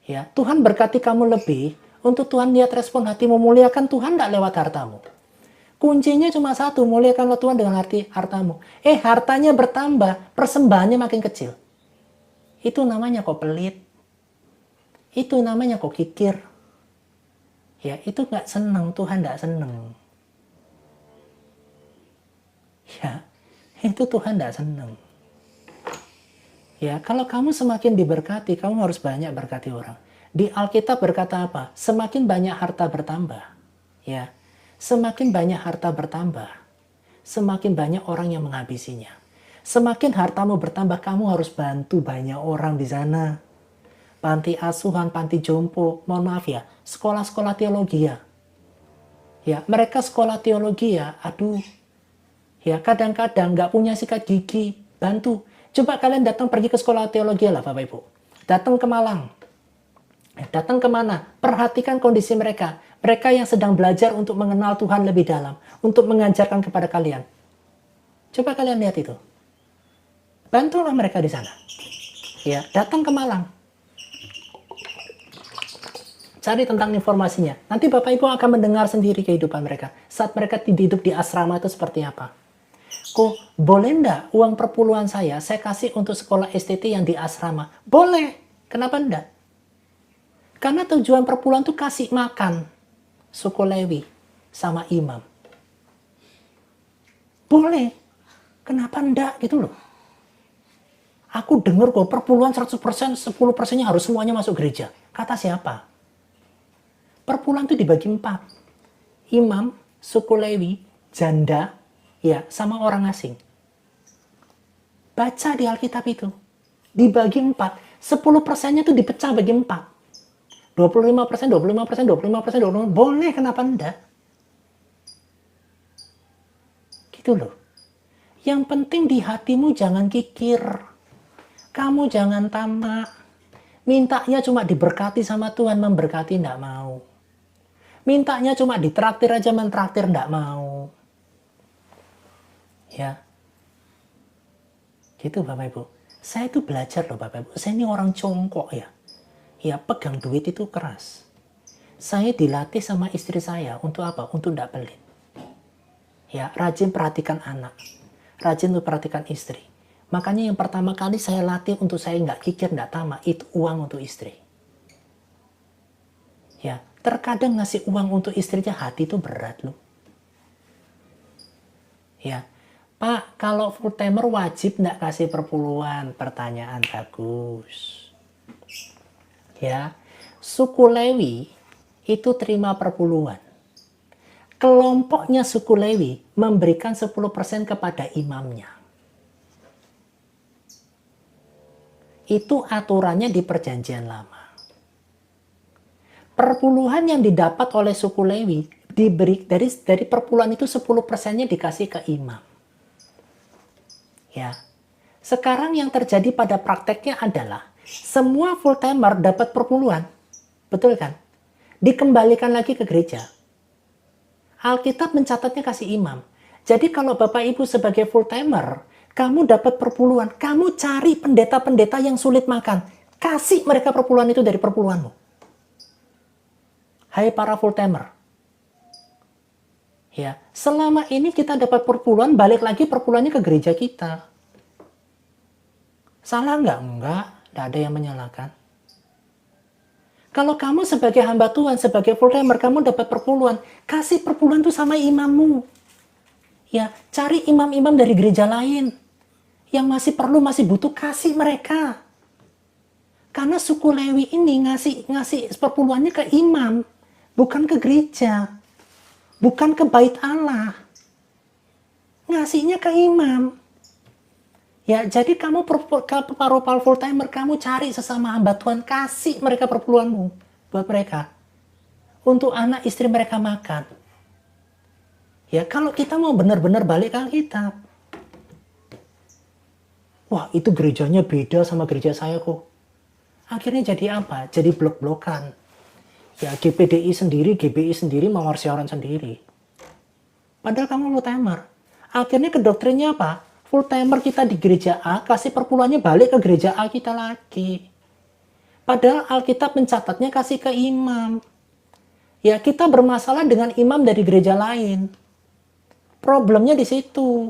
Ya, Tuhan berkati kamu lebih. Untuk Tuhan lihat respon hatimu, muliakan Tuhan tidak lewat hartamu. Kuncinya cuma satu, muliakanlah Tuhan dengan hartamu. Hartanya bertambah, persembahannya makin kecil. Itu namanya kok pelit. Itu namanya kok kikir. Ya, itu nggak senang, Tuhan nggak senang. Ya, itu Tuhan nggak senang. Ya, kalau kamu semakin diberkati, kamu harus banyak berkati orang. Di Alkitab berkata apa? Semakin banyak harta bertambah. Ya, semakin banyak harta bertambah, semakin banyak orang yang menghabisinya. Semakin hartamu bertambah, kamu harus bantu banyak orang di sana. Panti asuhan, panti jompo, mohon maaf ya, sekolah-sekolah teologi ya. Ya, mereka sekolah teologi ya, aduh. Ya, kadang-kadang nggak punya sikat gigi, bantu. Coba kalian datang pergi ke sekolah teologi lah Bapak Ibu. Datang ke Malang. Datang kemana? Perhatikan kondisi mereka. Mereka yang sedang belajar untuk mengenal Tuhan lebih dalam. Untuk mengajarkan kepada kalian. Coba kalian lihat itu. Bantulah mereka di sana. Ya, datang ke Malang. Cari tentang informasinya. Nanti Bapak Ibu akan mendengar sendiri kehidupan mereka. Saat mereka hidup di asrama itu seperti apa. Kok boleh enggak uang perpuluhan saya kasih untuk sekolah STT yang di asrama? Boleh. Kenapa enggak? Karena tujuan perpuluhan itu kasih makan suku Lewi sama imam. Boleh. Kenapa enggak gitu loh. Aku dengar kok perpuluhan 100%, 10%-nya harus semuanya masuk gereja. Kata siapa? Perpuluhan itu dibagi 4. Imam, suku Lewi, janda, ya sama orang asing. Baca di Alkitab itu. Dibagi 4. 10%-nya itu dipecah bagi 4. 25%, 25%, 25%, 25%, boleh, kenapa enggak? Gitu loh. Yang penting di hatimu jangan kikir. Kamu jangan tamak. Mintanya cuma diberkati sama Tuhan, memberkati enggak mau. Mintanya cuma ditraktir aja, mentraktir enggak mau. Ya. Gitu Bapak Ibu. Saya itu belajar loh Bapak Ibu. Saya ini orang congkok ya. Ya, pegang duit itu keras. Saya dilatih sama istri saya untuk apa? Untuk enggak pelit. Ya, rajin perhatikan anak. Rajin untuk perhatikan istri. Makanya yang pertama kali saya latih untuk saya enggak kikir, enggak tamak, itu uang untuk istri. Ya, terkadang ngasih uang untuk istrinya hati itu berat loh. Ya, Pak, kalau full timer wajib enggak kasih perpuluhan? Pertanyaan bagus. Ya, suku Lewi itu terima perpuluhan. Kelompoknya suku Lewi memberikan 10% kepada imamnya. Itu aturannya di perjanjian lama. Perpuluhan yang didapat oleh suku Lewi diberi dari perpuluhan itu 10%-nya dikasih ke imam. Ya. Sekarang yang terjadi pada prakteknya adalah semua full timer dapat perpuluhan. Betul kan? Dikembalikan lagi ke gereja. Alkitab mencatatnya kasih imam. Jadi kalau Bapak Ibu sebagai full timer, kamu dapat perpuluhan, kamu cari pendeta-pendeta yang sulit makan. Kasih mereka perpuluhan itu dari perpuluhanmu. Hai para full timer. Ya, selama ini kita dapat perpuluhan, balik lagi perpuluhannya ke gereja kita. Salah nggak? Enggak. Tidak ada yang menyalahkan. Kalau kamu sebagai hamba Tuhan, sebagai full timer, kamu dapat perpuluhan, kasih perpuluhan itu sama imammu. Ya, cari imam-imam dari gereja lain yang masih perlu, masih butuh, kasih mereka. Karena suku Lewi ini ngasih perpuluhannya ke imam, bukan ke gereja, bukan ke bait Allah. Ngasihnya ke imam. Ya, jadi kamu para full timer, kamu cari sesama hamba Tuhan, kasih mereka perpuluhanmu buat mereka. Untuk anak istri mereka makan. Ya, kalau kita mau benar-benar balik ke Alkitab. Wah, itu gerejanya beda sama gereja saya kok. Akhirnya jadi apa? Jadi blok-blokan. Ya, GPDI sendiri, GBI sendiri, mawar siaran sendiri. Padahal kamu full timer. Akhirnya kedoktrinnya apa? Full timer kita di gereja A, kasih perpuluhannya balik ke gereja A kita lagi. Padahal Alkitab mencatatnya kasih ke imam. Ya, kita bermasalah dengan imam dari gereja lain. Problemnya di situ.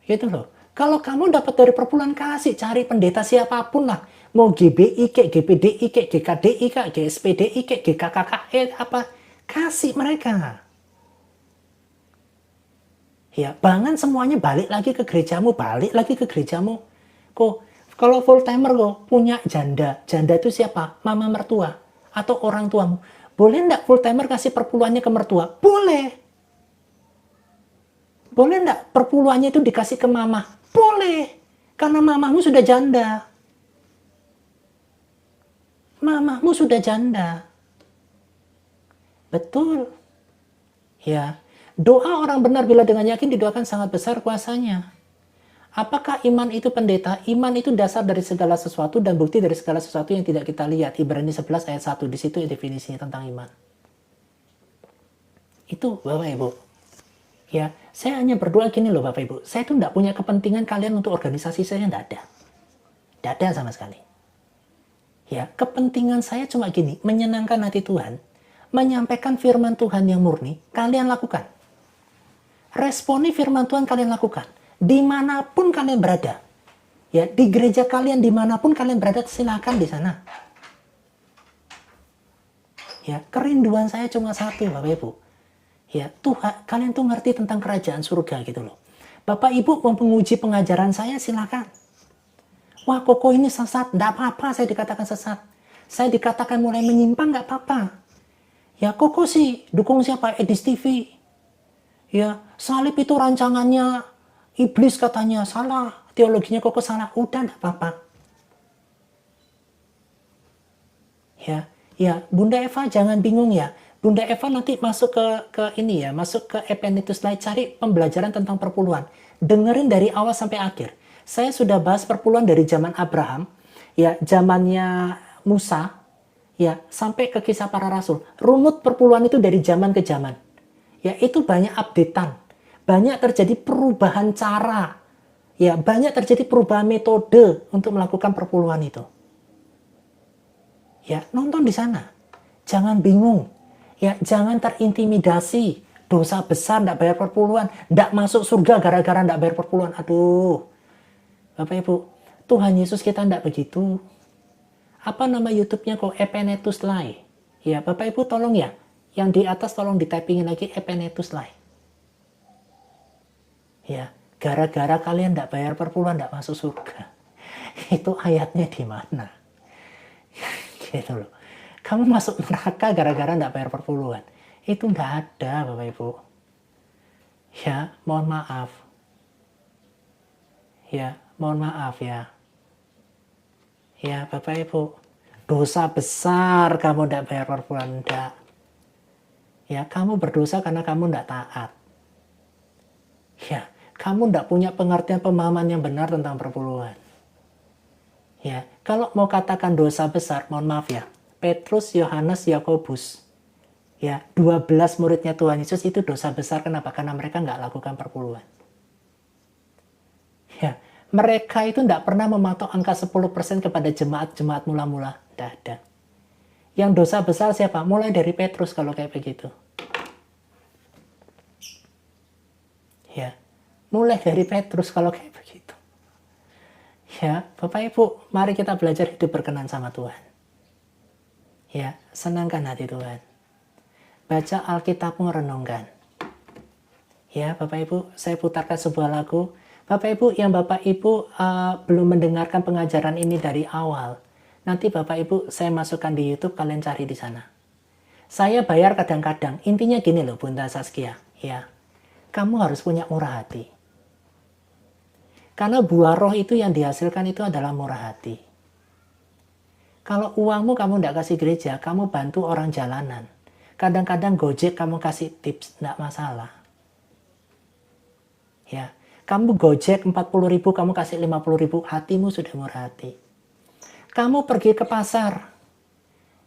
Gitu loh. Kalau kamu dapat dari perpuluhan, kasih, cari pendeta siapapun lah. Mau GBI, kek, GPDI, kek, GKDI, kek, GSPDI, kek, GKKKE, apa. Kasih mereka. Ya, bangun semuanya balik lagi ke gerejamu, balik lagi ke gerejamu. Kok, kalau full timer kok punya janda. Janda itu siapa? Mama mertua atau orang tuamu. Boleh enggak full timer kasih perpuluhannya ke mertua? Boleh. Boleh enggak perpuluhannya itu dikasih ke mama? Boleh. Karena mamamu sudah janda. Mamamu sudah janda. Betul. Ya. Doa orang benar bila dengan yakin didoakan sangat besar kuasanya. Apakah iman itu pendeta? Iman itu dasar dari segala sesuatu dan bukti dari segala sesuatu yang tidak kita lihat. Ibrani 11 ayat 1. Di situ definisinya tentang iman. Itu Bapak Ibu. Ya, saya hanya berdoa gini loh Bapak Ibu. Saya tuh tidak punya kepentingan kalian untuk organisasi saya, tidak ada. Tidak ada sama sekali. Ya, kepentingan saya cuma gini, menyenangkan hati Tuhan, menyampaikan firman Tuhan yang murni, kalian lakukan. Responi firman Tuhan kalian lakukan. Dimanapun kalian berada. Ya, di gereja kalian, dimanapun kalian berada, silakan di sana. Ya, kerinduan saya cuma satu, Bapak Ibu. Ya, Tuhan, kalian tuh ngerti tentang kerajaan surga gitu loh. Bapak Ibu mau menguji pengajaran saya, silakan. Wah, Koko ini sesat. Nggak apa-apa saya dikatakan sesat. Saya dikatakan mulai menyimpang, nggak apa-apa. Ya, Koko sih dukung siapa? Edis TV. Ya, salib itu rancangannya iblis katanya. Salah. teologinya Koko salah, udah enggak apa-apa. Ya, Bunda Eva jangan bingung ya. Bunda Eva nanti masuk ke ini ya, masuk ke Epenetus Light, cari pembelajaran tentang perpuluhan. Dengerin dari awal sampai akhir. Saya sudah bahas perpuluhan dari zaman Abraham, ya, zamannya Musa, ya, sampai ke Kisah Para Rasul. Runut perpuluhan itu dari zaman ke zaman. Ya, itu banyak updatean. Banyak terjadi perubahan cara. Ya, banyak terjadi perubahan metode untuk melakukan perpuluhan itu. Ya, nonton di sana. Jangan bingung. Ya, jangan terintimidasi. Dosa besar enggak bayar perpuluhan, enggak masuk surga gara-gara enggak bayar perpuluhan. Aduh. Bapak Ibu, Tuhan Yesus kita enggak begitu. Apa nama YouTube-nya kok? Epenetus Light. Ya, Bapak Ibu tolong ya. Yang di atas tolong di-typingin lagi Epenetus Light. Ya, gara-gara kalian enggak bayar perpuluhan enggak masuk surga. Itu ayatnya di mana? Gitu loh. Kamu masuk neraka gara-gara enggak bayar perpuluhan. Itu enggak ada, Bapak Ibu. Ya, mohon maaf. Ya, mohon maaf ya. Ya, Bapak Ibu. Dosa besar kamu enggak bayar perpuluhan, enggak. Ya, kamu berdosa karena kamu enggak taat. Ya, kamu enggak punya pengertian pemahaman yang benar tentang perpuluhan. Ya, kalau mau katakan dosa besar, mohon maaf ya. Petrus, Yohanes, Yakobus, ya 12 muridnya Tuhan Yesus itu dosa besar. Kenapa? Karena mereka nggak lakukan perpuluhan. Ya, mereka itu nggak pernah mematok angka 10% kepada jemaat-jemaat mula-mula. Nggak ada. Yang dosa besar siapa? Mulai dari Petrus kalau kayak begitu. Ya, mulai dari Petrus kalau kayak begitu. Ya, Bapak Ibu, mari kita belajar hidup berkenan sama Tuhan. Ya, senangkan hati Tuhan. Baca Alkitabmu, renungkan. Ya, Bapak Ibu, saya putarkan sebuah lagu. Bapak Ibu, yang Bapak Ibu belum mendengarkan pengajaran ini dari awal, nanti Bapak Ibu saya masukkan di YouTube, kalian cari di sana. Saya bayar kadang-kadang. Intinya gini loh, Bunda Saskia. Ya, kamu harus punya murah hati. Karena buah roh itu yang dihasilkan itu adalah murah hati. Kalau uangmu kamu tidak kasih gereja, kamu bantu orang jalanan. Kadang-kadang Gojek kamu kasih tips, tidak masalah. Ya, kamu Gojek 40.000, kamu kasih 50.000, hatimu sudah murah hati. Kamu pergi ke pasar,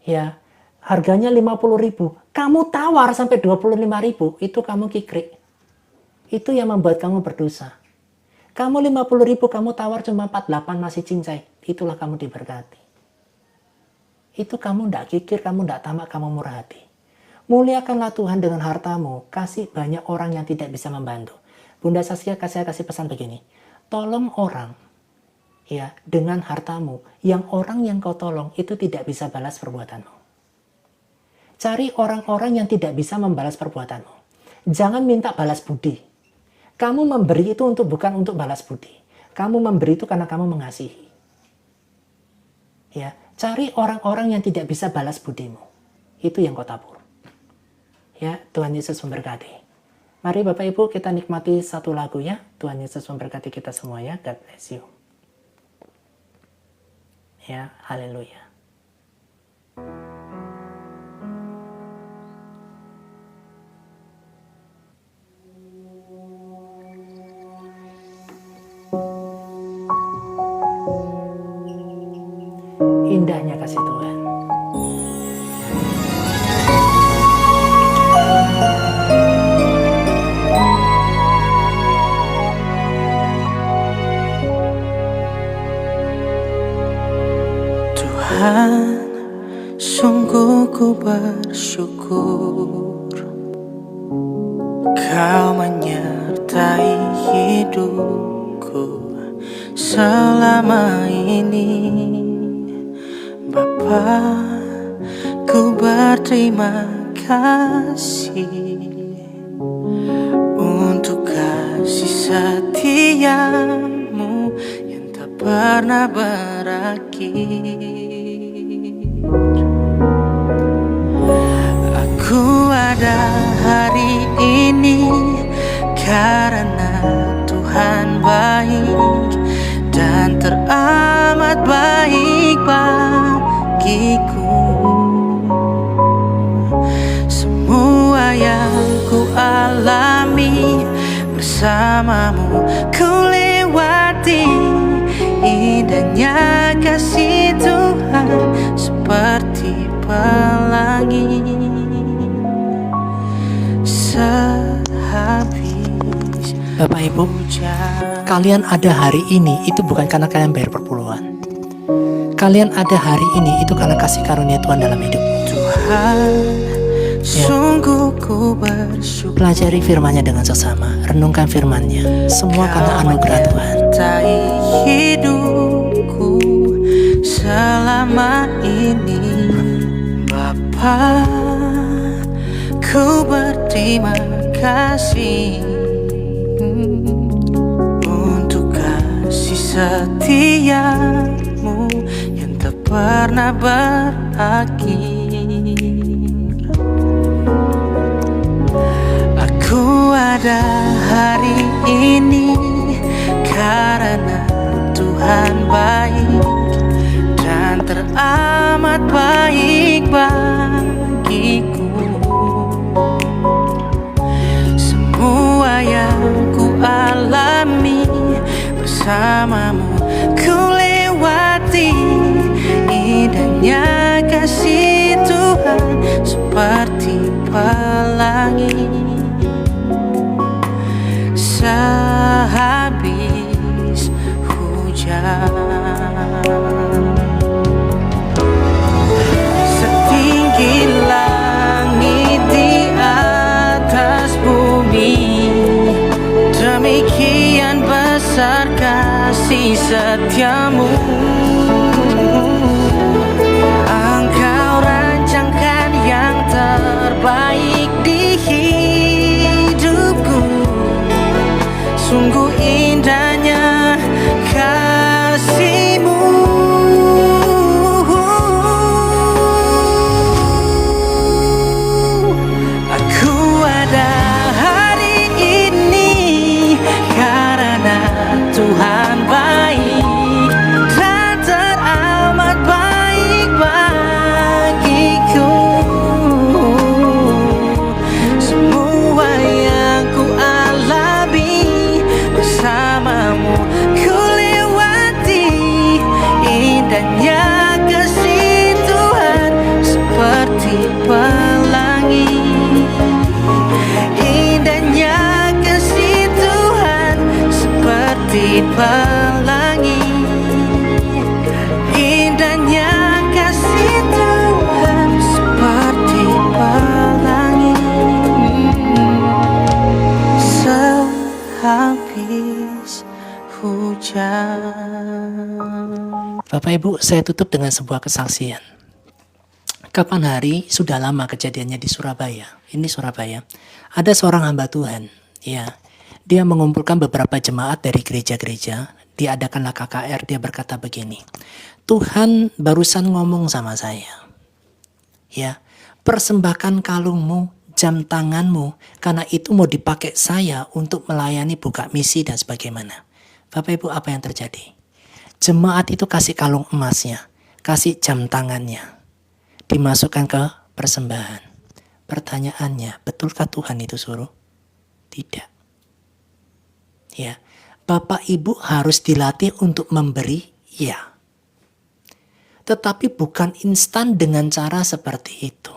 ya, harganya 50.000, kamu tawar sampai 25.000, itu kamu kikrik. Itu yang membuat kamu berdosa. Kamu 50.000, kamu tawar cuma 48 masih cincai, itulah kamu diberkati. Itu kamu tidak kikir, kamu tidak tamak, kamu murah hati. Muliakanlah Tuhan dengan hartamu, kasih banyak orang yang tidak bisa membantu. Bunda Saskia kasih pesan begini, tolong orang ya dengan hartamu, yang orang yang kau tolong itu tidak bisa balas perbuatanmu. Cari orang-orang yang tidak bisa membalas perbuatanmu. Jangan minta balas budi. Kamu memberi itu bukan untuk balas budi. Kamu memberi itu karena kamu mengasihi. Ya, cari orang-orang yang tidak bisa balas budimu. Itu yang kau tabur. Ya, Tuhan Yesus memberkati. Mari Bapak Ibu kita nikmati satu lagu ya. Tuhan Yesus memberkati kita semua ya. God bless you. Ya, haleluya. Indahnya kasih Tuhan.
Tuhan, sungguh ku bersyukur Kau menyertai hidupku selama ini. Bapa, ku berterima kasih untuk kasih setiamu yang tak pernah berakhir. Aku ada hari ini karena Tuhan baik. amat baik bagiku. Semua yang ku alami bersamamu, ku lewati indahnya kasih Tuhan seperti pelangi. Sehabis
Bapak Ibu,
hujan,
kalian ada hari ini itu bukan karena kalian bayar perpuluhan. Kalian ada hari ini itu karena kasih karunia Tuhan dalam hidup.
Tuhan, sungguh ku bersyukur.
Pelajari firman-Nya dengan seksama, renungkan firman-Nya. Semua karena anugerah Tuhan.
menyertai hidupku selama ini, Bapa. Ku berterima kasih untuk kasih setiamu yang tak pernah berakhir. Aku ada hari ini karena Tuhan baik dan teramat baik bagiku. Semua yang ku alami bersamamu, ku lewati indahnya kasih Tuhan seperti pelangi. Sehabis hujan, setinggi langit di atas bumi, demikian besar kasih setiamu. Engkau rancangkan yang terbaik di hidupku. Sungguh indahnya kasih-Mu. Aku ada hari ini karena Tuhan baik dan teramat baik bagiku. Semua yang ku alami bersamamu, ku lewati indahnya kasih Tuhan seperti pelangi. Indahnya kasih Tuhan seperti pelangi. Indahnya kasih Tuhan seperti pelangi. Sehabis hujan.
Bapak Ibu, saya tutup dengan sebuah kesaksian. Kapan hari, sudah lama kejadiannya di Surabaya. Ini Surabaya. Ada seorang hamba Tuhan. Ya, dia mengumpulkan beberapa jemaat dari gereja-gereja. Diadakanlah KKR, dia berkata begini. Tuhan barusan ngomong sama saya. Ya, persembahkan kalungmu, jam tanganmu, karena itu mau dipakai saya untuk melayani buka misi dan sebagaimana. Bapak Ibu, apa yang terjadi? Jemaat itu kasih kalung emasnya, kasih jam tangannya, dimasukkan ke persembahan. Pertanyaannya, betulkah Tuhan itu suruh? Tidak. Ya, Bapak Ibu harus dilatih untuk memberi, ya. Tetapi bukan instan dengan cara seperti itu.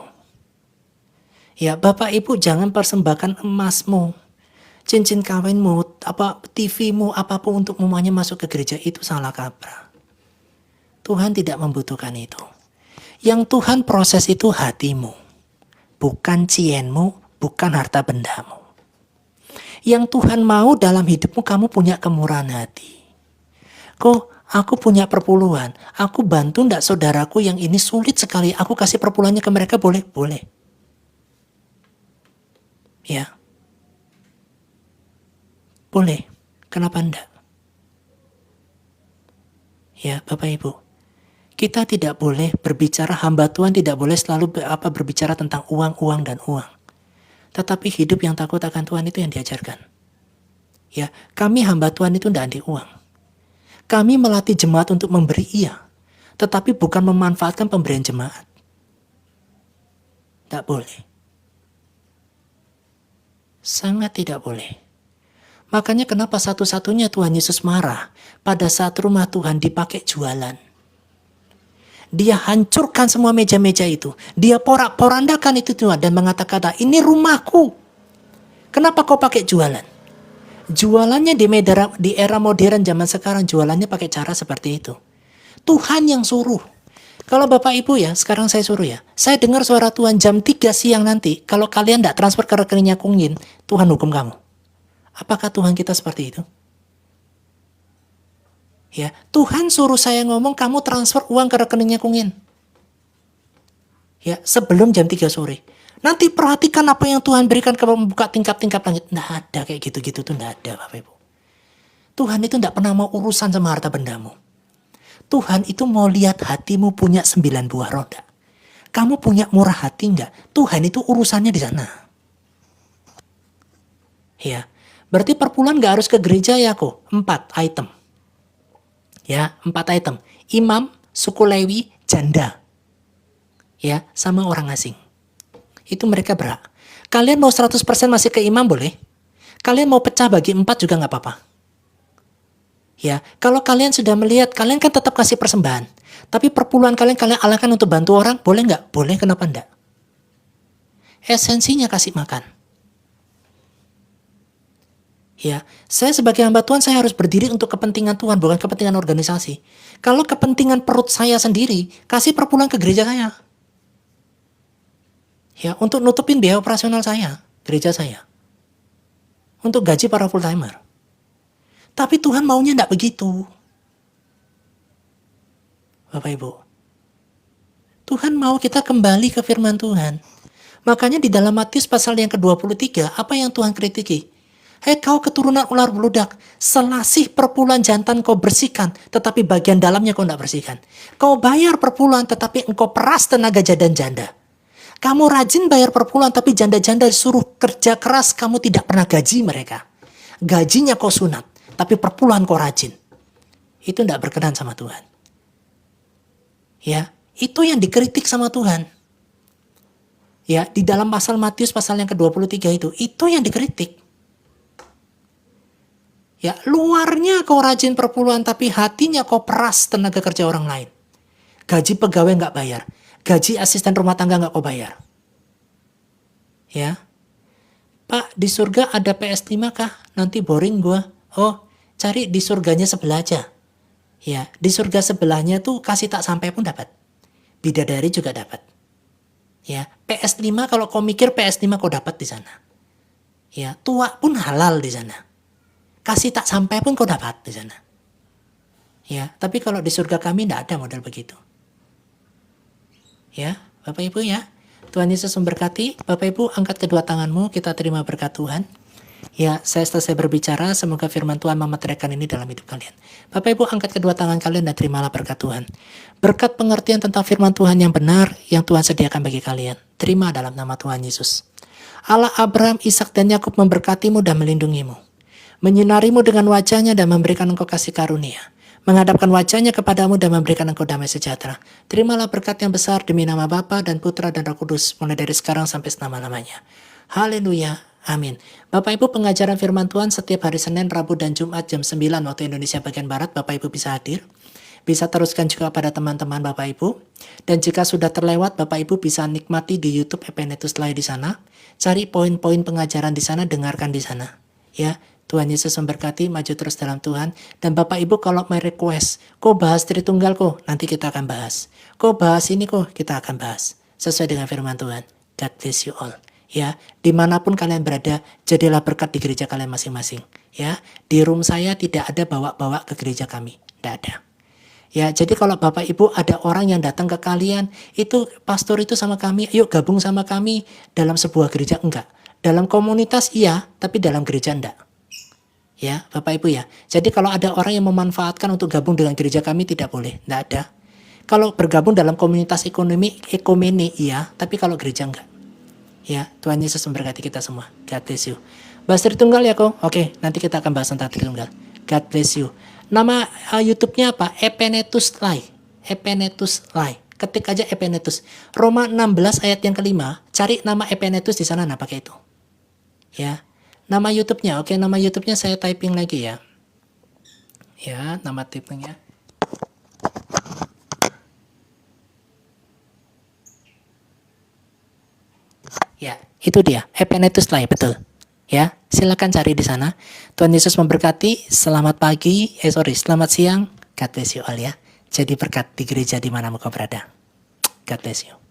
Ya, Bapak Ibu jangan persembahkan emasmu, cincin kawinmu, TV-mu, apapun untuk semuanya masuk ke gereja, itu salah kaprah. Tuhan tidak membutuhkan itu. Yang Tuhan proses itu hatimu, bukan cienmu, bukan harta bendamu. Yang Tuhan mau dalam hidupmu, kamu punya kemurahan hati. Kok aku punya perpuluhan, aku bantu ndak saudaraku yang ini sulit sekali, aku kasih perpuluhannya ke mereka, boleh? Boleh. Ya. Boleh, kenapa enggak? Ya, Bapak Ibu. Kita tidak boleh berbicara, hamba Tuhan tidak boleh selalu berbicara tentang uang, uang, dan uang. Tetapi hidup yang takut akan Tuhan itu yang diajarkan. Ya, kami hamba Tuhan itu tidak anti uang. Kami melatih jemaat untuk memberi, iya. Tetapi bukan memanfaatkan pemberian jemaat. Tidak boleh. Sangat tidak boleh. Makanya kenapa satu-satunya Tuhan Yesus marah pada saat rumah Tuhan dipakai jualan. Dia hancurkan semua meja-meja itu. Dia porak-porandakan itu Tuhan dan mengatakan, ini rumahku. Kenapa kau pakai jualan? Jualannya di era modern zaman sekarang, jualannya pakai cara seperti itu. Tuhan yang suruh. Kalau Bapak Ibu ya, sekarang saya suruh ya. Saya dengar suara Tuhan jam 3 siang nanti. Kalau kalian tidak transfer ke rekeningnya Kungin, Tuhan hukum kamu. Apakah Tuhan kita seperti itu? Ya, Tuhan suruh saya ngomong, kamu transfer uang ke rekeningnya Kungin. Ya, sebelum jam 3 sore. Nanti perhatikan apa yang Tuhan berikan kalau membuka tingkap-tingkap langit. Nggak ada kayak gitu-gitu tuh, nggak ada Bapak Ibu. Tuhan itu nggak pernah mau urusan sama harta bendamu. Tuhan itu mau lihat hatimu punya 9 buah roda. Kamu punya murah hati nggak? Tuhan itu urusannya di sana. Ya, berarti per bulan nggak harus ke gereja ya kok. 4 item. Ya, 4 item. Imam, suku Lewi, janda. Ya, sama orang asing. Itu mereka berhak. Kalian mau 100% masih ke imam boleh. Kalian mau pecah bagi 4 juga nggak apa-apa. Ya, kalau kalian sudah melihat, kalian kan tetap kasih persembahan. Tapi perpuluhan kalian alahkan untuk bantu orang, boleh nggak? Boleh, kenapa enggak? Esensinya kasih makan. Ya, saya sebagai hamba Tuhan, saya harus berdiri untuk kepentingan Tuhan, bukan kepentingan organisasi. Kalau kepentingan perut saya sendiri, kasih perpuluhan ke gereja saya. Ya, untuk nutupin biaya operasional saya, gereja saya. Untuk gaji para full timer. Tapi Tuhan maunya enggak begitu. Bapak Ibu. Tuhan mau kita kembali ke firman Tuhan. Makanya di dalam Matius pasal yang ke-23, apa yang Tuhan kritiki? Hei kau keturunan ular beludak, selasih perpuluhan jantan kau bersihkan, tetapi bagian dalamnya kau tidak bersihkan. Kau bayar perpuluhan, tetapi engkau peras tenaga dan janda. Kamu rajin bayar perpuluhan, tapi janda-janda disuruh kerja keras, kamu tidak pernah gaji mereka. Gajinya kau sunat, tapi perpuluhan kau rajin. Itu tidak berkenan sama Tuhan. Ya, itu yang dikritik sama Tuhan. Ya, di dalam pasal Matius pasal yang ke-23 itu yang dikritik. Ya, luarnya kau rajin perpuluhan, tapi hatinya kau peras tenaga kerja orang lain. Gaji pegawai nggak bayar. Gaji asisten rumah tangga nggak kau bayar. Ya. Pak, di surga ada PS5 kah? Nanti boring gua. Oh, cari di surganya sebelah aja. Ya, di surga sebelahnya tuh kasih tak sampai pun dapat. Bidadari juga dapat. Ya, PS5 kalau kau mikir PS5 kau dapat di sana. Ya, tua pun halal di sana. Kasih tak sampai pun kau dapat di sana. Ya, tapi kalau di surga kami tidak ada model begitu. Ya, Bapak Ibu ya. Tuhan Yesus memberkati. Bapak Ibu angkat kedua tanganmu, kita terima berkat Tuhan. Ya, saya selesai berbicara, semoga firman Tuhan memeteraikan ini dalam hidup kalian. Bapak Ibu angkat kedua tangan kalian dan terimalah berkat Tuhan. Berkat pengertian tentang firman Tuhan yang benar, yang Tuhan sediakan bagi kalian. Terima dalam nama Tuhan Yesus. Allah Abraham, Ishak dan Yakub memberkatimu dan melindungimu. Menyinarimu dengan wajahnya dan memberikan engkau kasih karunia. Menghadapkan wajahnya kepadamu dan memberikan engkau damai sejahtera. Terimalah berkat yang besar demi nama Bapa dan Putra dan Roh Kudus, mulai dari sekarang sampai selama-lamanya. Haleluya. Amin. Bapak Ibu, pengajaran firman Tuhan setiap hari Senin, Rabu, dan Jumat jam 9 waktu Indonesia bagian Barat. Bapak Ibu bisa hadir. Bisa teruskan juga pada teman-teman Bapak Ibu. Dan jika sudah terlewat, Bapak Ibu bisa nikmati di YouTube Epenetus Live di sana. Cari poin-poin pengajaran di sana, dengarkan di sana. Ya, Tuhan Yesus memberkati, maju terus dalam Tuhan. Dan Bapak Ibu kalau mau request, kok bahas Tritunggal kok, nanti kita akan bahas. Kok bahas ini kok, kita akan bahas. Sesuai dengan firman Tuhan. God bless you all. Ya, dimanapun kalian berada, jadilah berkat di gereja kalian masing-masing. Ya, di room saya tidak ada bawa-bawa ke gereja kami. Tidak ada. Ya, jadi kalau Bapak Ibu ada orang yang datang ke kalian, itu pastor itu sama kami, yuk gabung sama kami dalam sebuah gereja, enggak. Dalam komunitas iya, tapi dalam gereja enggak. Ya, Bapak Ibu ya. Jadi kalau ada orang yang memanfaatkan untuk gabung dengan gereja kami, tidak boleh. Tidak ada. Kalau bergabung dalam komunitas ekumene iya, tapi kalau gereja enggak. Ya, Tuhan Yesus memberkati kita semua. God bless you. Bahas Tritunggal ya kok? Oke, nanti kita akan bahas tentang Tritunggal. God bless you. Nama YouTube-nya apa? Epenetus Lai. Epenetus Lai. Ketik aja Epenetus. Roma 16 ayat yang kelima. Cari nama Epenetus di sana. Nah, pakai itu. Ya. Nama YouTube-nya. Oke, nama YouTube-nya saya typing lagi ya. Ya, nama typingnya. Ya, itu dia. Epenetus Lai, betul. Ya, silakan cari di sana. Tuhan Yesus memberkati. Selamat pagi. Selamat siang. God bless you all ya. Jadi berkat di gereja di mana kau berada. God bless you.